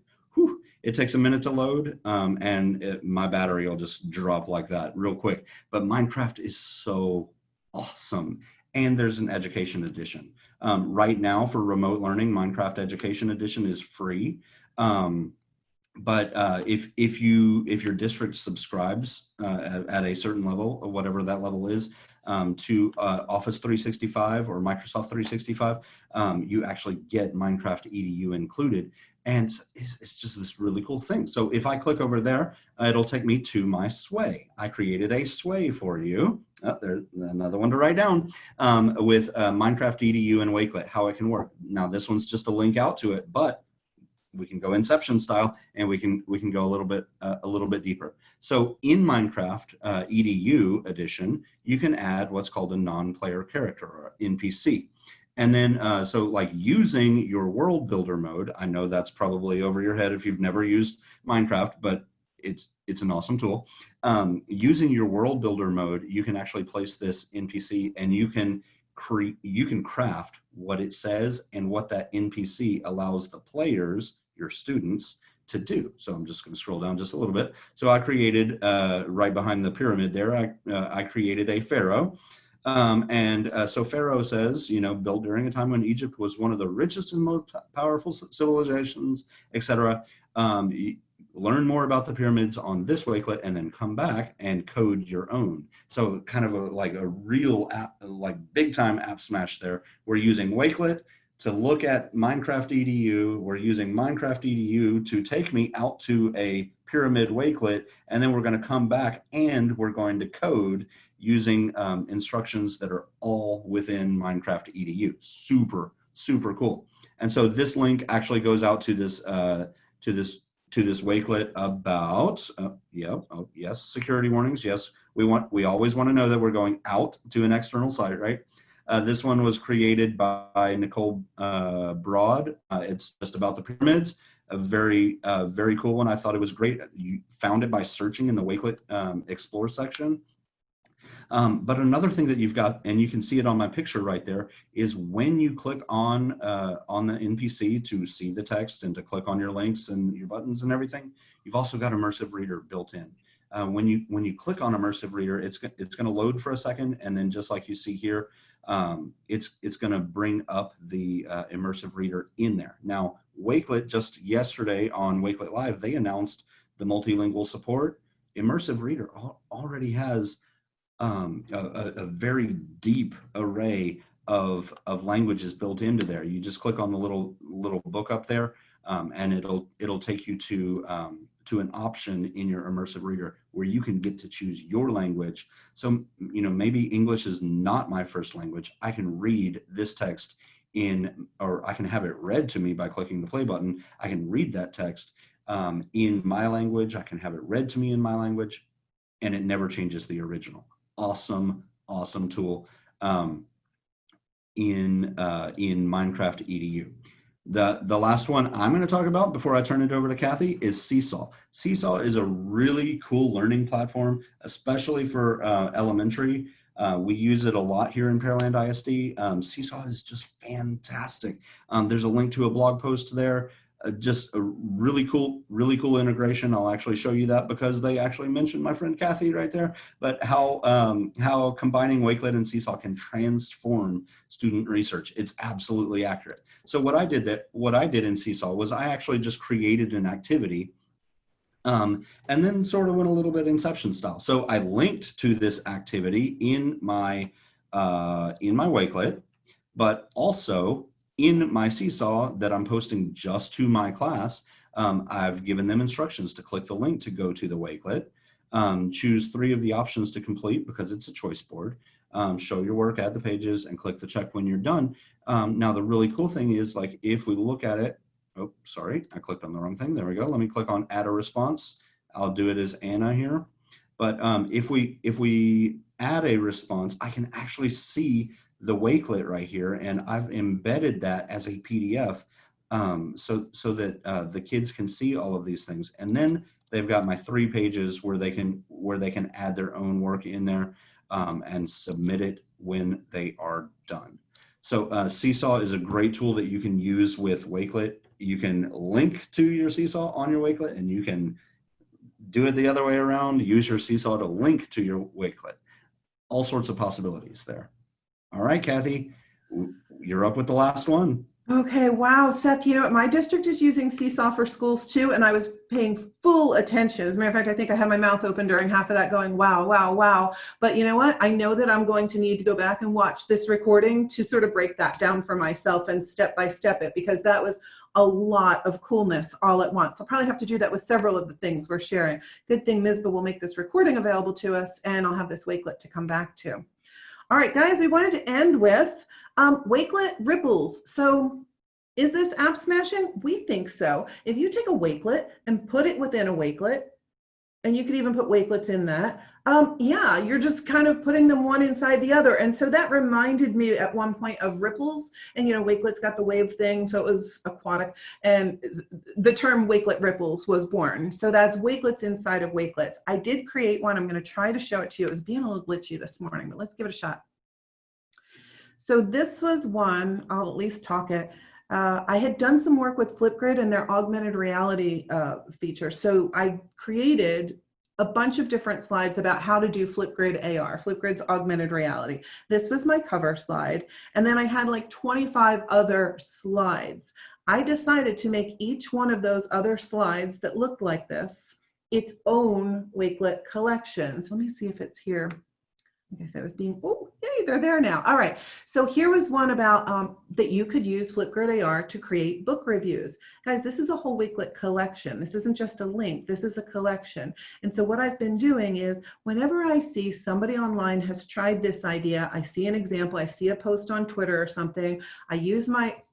takes a minute to load, and my battery will just drop like that real quick. But Minecraft is so awesome. And there's an education edition. Right now for remote learning, Minecraft Education Edition is free. But if your district subscribes at a certain level, or whatever that level is, to Office 365 or Microsoft 365, you actually get Minecraft EDU included. And it's just this really cool thing. So if I click over there, it'll take me to my sway. I created a sway for you. Oh, there's another one to write down with Minecraft EDU and Wakelet, how it can work. Now this one's just a link out to it, but we can go Inception style, and we can go a little bit deeper. So in Minecraft EDU edition, you can add what's called a non-player character, or NPC. And then, so like using your world builder mode, I know that's probably over your head if you've never used Minecraft, but it's an awesome tool. Using your world builder mode, you can actually place this NPC, and you can craft what it says and what that NPC allows the players, your students, to do. So I'm just going to scroll down just a little bit. So I created, right behind the pyramid there, I created a pharaoh. So Pharaoh says, you know, built during a time when Egypt was one of the richest and most powerful civilizations, etc. Learn more about the pyramids on this Wakelet and then come back and code your own. So kind of like a real app, like big time app smash there. We're using Wakelet to look at Minecraft EDU. We're using Minecraft EDU to take me out to a pyramid Wakelet, and then we're going to come back and we're going to code using instructions that are all within Minecraft EDU. Super, super cool. And so this link actually goes out to this Wakelet about, yes, security warnings. Yes, we always want to know that we're going out to an external site, right? This one was created by Nicole Broad. It's just about the pyramids. A very cool one. I thought it was great. You found it by searching in the Wakelet Explore section. But another thing that you've got, and you can see it on my picture right there, is when you click on the NPC to see the text and to click on your links and your buttons and everything, you've also got Immersive Reader built in. When you click on Immersive Reader, it's going to load for a second, and then just like you see here, it's going to bring up the Immersive Reader in there. Now, Wakelet, just yesterday on Wakelet Live, they announced the multilingual support. Immersive Reader already has a very deep array of languages built into there. You just click on the little book up there, and it'll take you to an option in your Immersive Reader where you can get to choose your language. So, you know, maybe English is not my first language. I can read this text or I can have it read to me by clicking the play button. I can read that text in my language. I can have it read to me in my language, and it never changes the original. Awesome tool in Minecraft EDU. The last one I'm going to talk about before I turn it over to Kathy is Seesaw. Seesaw is a really cool learning platform, especially for elementary. We use it a lot here in Pearland ISD. Seesaw is just fantastic. There's a link to a blog post there. Just a really cool integration. I'll actually show you that because they actually mentioned my friend Kathy right there. But how combining Wakelet and Seesaw can transform student research. It's absolutely accurate. So what I did in Seesaw was I actually just created an activity, and then sort of went a little bit Inception style. So I linked to this activity in my Wakelet, but also in my Seesaw that I'm posting just to my class, I've given them instructions to click the link to go to the Wakelet, choose 3 of the options to complete because it's a choice board, show your work, add the pages, and click the check when you're done. Now, the really cool thing is, like, if we look at it, oh, sorry, I clicked on the wrong thing. There we go. Let me click on add a response. I'll do it as Anna here. But if we add a response, I can actually see the Wakelet right here, and I've embedded that as a PDF so that the kids can see all of these things. And then they've got my 3 pages where they can add their own work in there and submit it when they are done. So Seesaw is a great tool that you can use with Wakelet. You can link to your Seesaw on your Wakelet, and you can do it the other way around. Use your Seesaw to link to your Wakelet. All sorts of possibilities there. All right, Kathy, you're up with the last one. Okay, wow, Seth, you know what? My district is using Seesaw for schools too, and I was paying full attention. As a matter of fact, I think I had my mouth open during half of that going, wow, wow, wow. But you know what? I know that I'm going to need to go back and watch this recording to sort of break that down for myself and step by step it, because that was a lot of coolness all at once. I'll probably have to do that with several of the things we're sharing. Good thing Mizba will make this recording available to us, and I'll have this Wakelet to come back to. All right, guys, we wanted to end with Wakelet ripples. So is this app smashing? We think so. If you take a Wakelet and put it within a Wakelet, and you could even put Wakelets in that, yeah, you're just kind of putting them one inside the other. And so that reminded me at one point of ripples. And, you know, Wakelets got the wave thing, so it was aquatic. And the term Wakelet ripples was born. So that's Wakelets inside of Wakelets. I did create one. I'm going to try to show it to you. It was being a little glitchy this morning, but let's give it a shot. So this was one, I'll at least talk it. I had done some work with Flipgrid and their augmented reality feature. So I created a bunch of different slides about how to do Flipgrid AR, Flipgrid's augmented reality. This was my cover slide. And then I had like 25 other slides. I decided to make each one of those other slides that looked like this its own Wakelet collection. So let me see if it's here. I guess I was being, oh, yay, they're there now. All right, so here was one about that you could use Flipgrid AR to create book reviews. Guys, this is a whole Wakelet collection. This isn't just a link, this is a collection. And so what I've been doing is whenever I see somebody online has tried this idea, I see an example, I see a post on Twitter or something,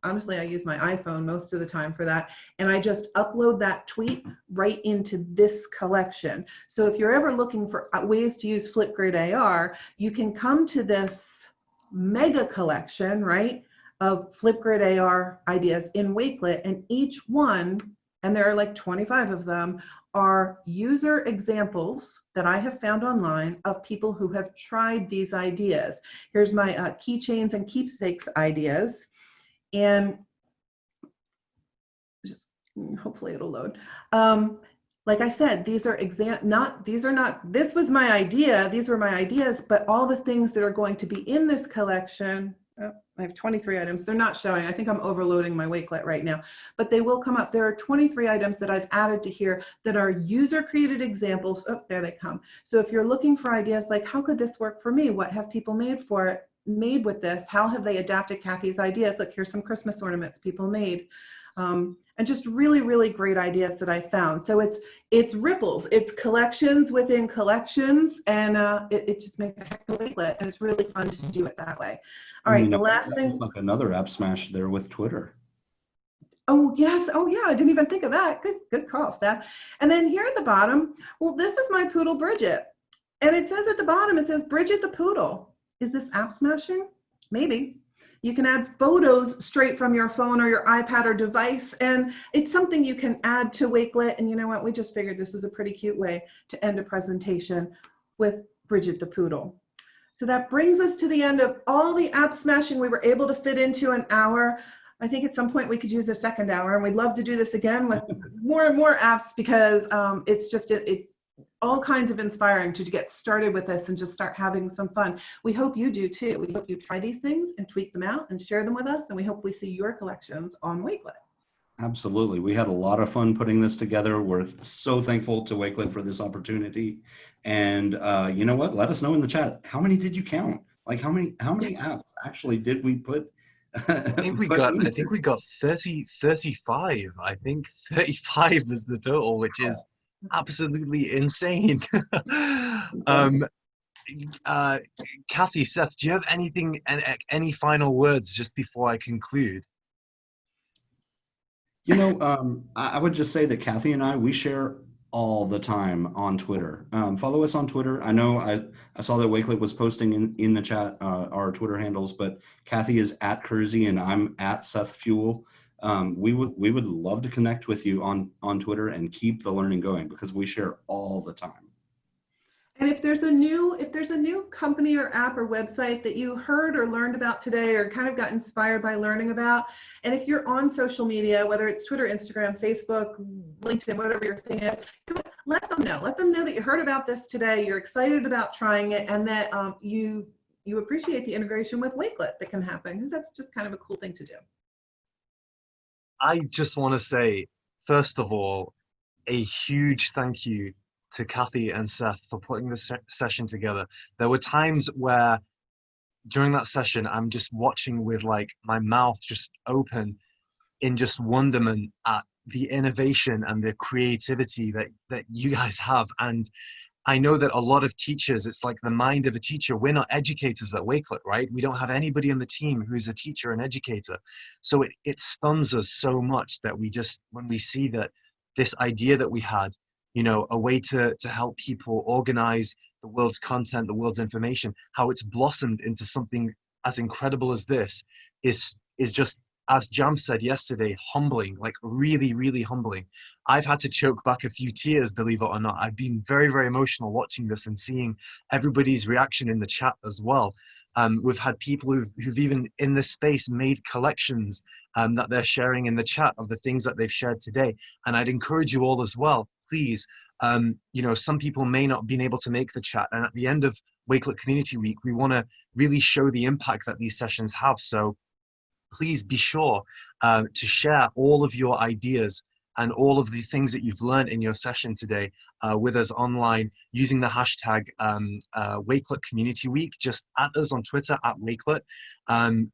honestly, I use my iPhone most of the time for that, and I just upload that tweet right into this collection. So if you're ever looking for ways to use Flipgrid AR, you can come to this mega collection, right, of Flipgrid AR ideas in Wakelet, and each one, and there are like 25 of them, are user examples that I have found online of people who have tried these ideas. Here's my keychains and keepsakes ideas, and just hopefully it'll load. Like I said, this was my idea, these were my ideas, but all the things that are going to be in this collection, oh, I have 23 items, they're not showing. I think I'm overloading my Wakelet right now, but they will come up. There are 23 items that I've added to here that are user created examples. Oh, there they come. So if you're looking for ideas like, how could this work for me? What have people made with this? How have they adapted Kathy's ideas? Look, here's some Christmas ornaments people made. And just really, really great ideas that I found. So it's ripples, it's collections within collections, and it just makes a heck of a Wakelet, and it's really fun to do it that way. All right, the last thing. Like another app smash there with Twitter. Oh yes, oh yeah, I didn't even think of that. Good call, Steph. And then here at the bottom, well, this is my poodle Bridget, and it says at the bottom, it says Bridget the poodle. Is this app smashing? Maybe. You can add photos straight from your phone or your iPad or device, and it's something you can add to Wakelet. And you know what? We just figured this is a pretty cute way to end a presentation with Bridget the Poodle. So that brings us to the end of all the app smashing we were able to fit into an hour. I think at some point we could use a second hour, and we'd love to do this again with more and more apps, because it's all kinds of inspiring to get started with this and just start having some fun. We hope you do too. We hope you try these things and tweak them out and share them with us, and we hope we see your collections on Wakelet. Absolutely. We had a lot of fun putting this together. We're so thankful to Wakelet for this opportunity. And you know what? Let us know in the chat. How many did you count? Like how many apps actually did we put? I think we got 35. I think 35 was the total, which is absolutely insane. Kathy, Seth, do you have anything and any final words just before I conclude? You know, I would just say that Kathy and we share all the time on Twitter. Follow us on Twitter. I know I saw that Wakelet was posting in the chat our Twitter handles, but Kathy is at Kersey and I'm at Seth Fewell. We would love to connect with you on Twitter and keep the learning going, because we share all the time. And if there's a new company or app or website that you heard or learned about today, or kind of got inspired by learning about, and if you're on social media, whether it's Twitter, Instagram, Facebook, LinkedIn, whatever your thing is, let them know. Let them know that you heard about this today, you're excited about trying it, and that you appreciate the integration with Wakelet that can happen, because that's just kind of a cool thing to do. I just want to say, first of all, a huge thank you to Kathy and Seth for putting this session together. There were times where during that session, I'm just watching with like my mouth just open in just wonderment at the innovation and the creativity that you guys have. And I know that a lot of teachers, it's like the mind of a teacher. We're not educators at Wakelet, right? We don't have anybody on the team who's a teacher and educator. So it stuns us so much that when we see that this idea that we had, you know, a way to help people organize the world's content, the world's information, how it's blossomed into something as incredible as this is just, as Jam said yesterday, humbling, like really, really humbling. I've had to choke back a few tears, believe it or not. I've been very, very emotional watching this and seeing everybody's reaction in the chat as well. We've had people who've even in this space made collections that they're sharing in the chat of the things that they've shared today. And I'd encourage you all as well, please, you know, some people may not have been able to make the chat. And at the end of Wakelet Community Week, we want to really show the impact that these sessions have. So please be sure to share all of your ideas and all of the things that you've learned in your session today with us online using the hashtag Wakelet Community Week. Just at us on Twitter at Wakelet.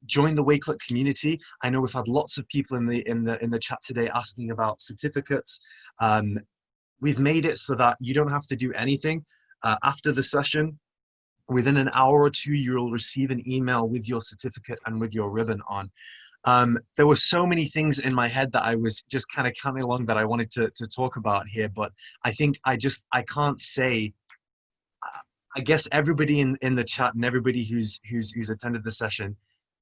Join the Wakelet community. I know we've had lots of people in the chat today asking about certificates. We've made it so that you don't have to do anything after the session. Within an hour or two, you'll receive an email with your certificate and with your ribbon on. There were so many things in my head that I was just kind of coming along that I wanted to talk about here, but I think I can't say, I guess everybody in the chat and everybody who's attended the session,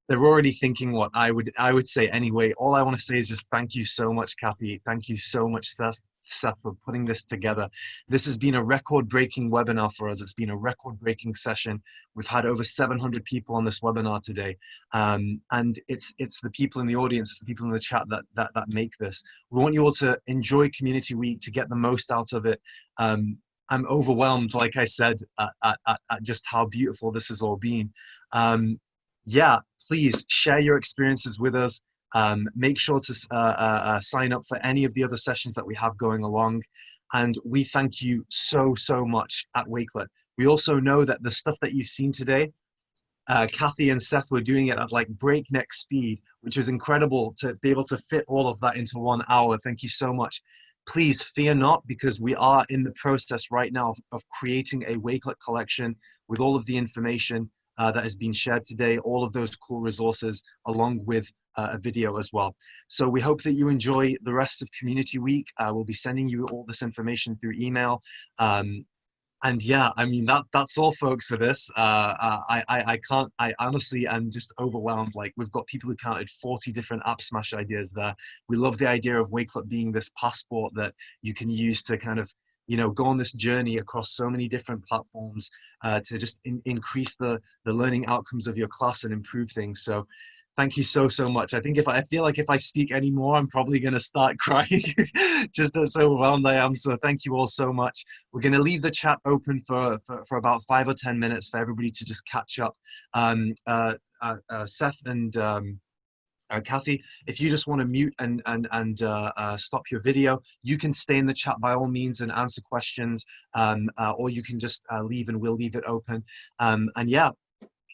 they're already thinking what I would say anyway. All I want to say is just thank you so much, Kathi. Thank you so much, Seth, for putting this together. This has been a record-breaking webinar for us. It's been a record-breaking session. We've had over 700 people on this webinar today. And it's the people in the audience, it's the people in the chat that make this. We want you all to enjoy Community Week, to get the most out of it. I'm overwhelmed, like I said, at just how beautiful this has all been. Yeah, please share your experiences with us. Make sure to sign up for any of the other sessions that we have going along. And we thank you so much at Wakelet. We also know that the stuff that you've seen today, Kathi and Seth were doing it at like breakneck speed, which is incredible to be able to fit all of that into 1 hour. Thank you so much. Please fear not, because we are in the process right now of creating a Wakelet collection with all of the information that has been shared today, all of those cool resources, along with a video as well. So we hope that you enjoy the rest of Community Week. We'll be sending you all this information through email. And yeah, I mean, that's all, folks, for this. I honestly am just overwhelmed. Like, we've got people who counted 40 different app smash ideas there. We love the idea of Wakelet being this passport that you can use to kind of, you know, go on this journey across so many different platforms to just increase the learning outcomes of your class and improve things. So thank you so much. I feel like if I speak anymore, I'm probably going to start crying. Just as overwhelmed I am. So thank you all so much. We're going to leave the chat open for about 5 or 10 minutes for everybody to just catch up. Seth and Kathi, if you just want to mute and stop your video, you can stay in the chat by all means and answer questions, or you can just leave and we'll leave it open. And yeah,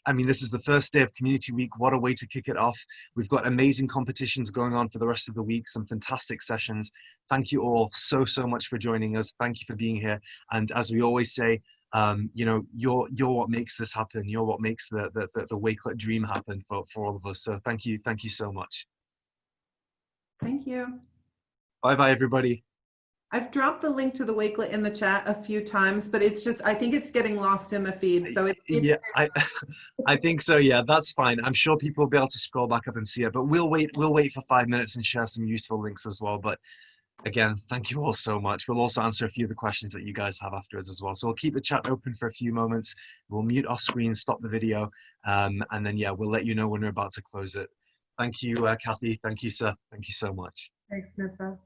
I mean, this is the first day of Community Week. What a way to kick it off. We've got amazing competitions going on for the rest of the week, some fantastic sessions. Thank you all so much for joining us. Thank you for being here. And as we always say, you know, you're what makes this happen. You're what makes the Wakelet dream happen for all of us. So thank you so much. Thank you. Bye everybody. I've dropped the link to the Wakelet in the chat a few times, but it's just, I think it's getting lost in the feed. So yeah, I think so. Yeah, that's fine. I'm sure people will be able to scroll back up and see it, but we'll wait for 5 minutes and share some useful links as well. But again, thank you all so much. We'll also answer a few of the questions that you guys have afterwards as well. So we'll keep the chat open for a few moments. We'll mute our screen, stop the video, and then yeah, we'll let you know when we're about to close it. Thank you, Kathi. Thank you, sir. Thank you so much. Thanks, Nessa.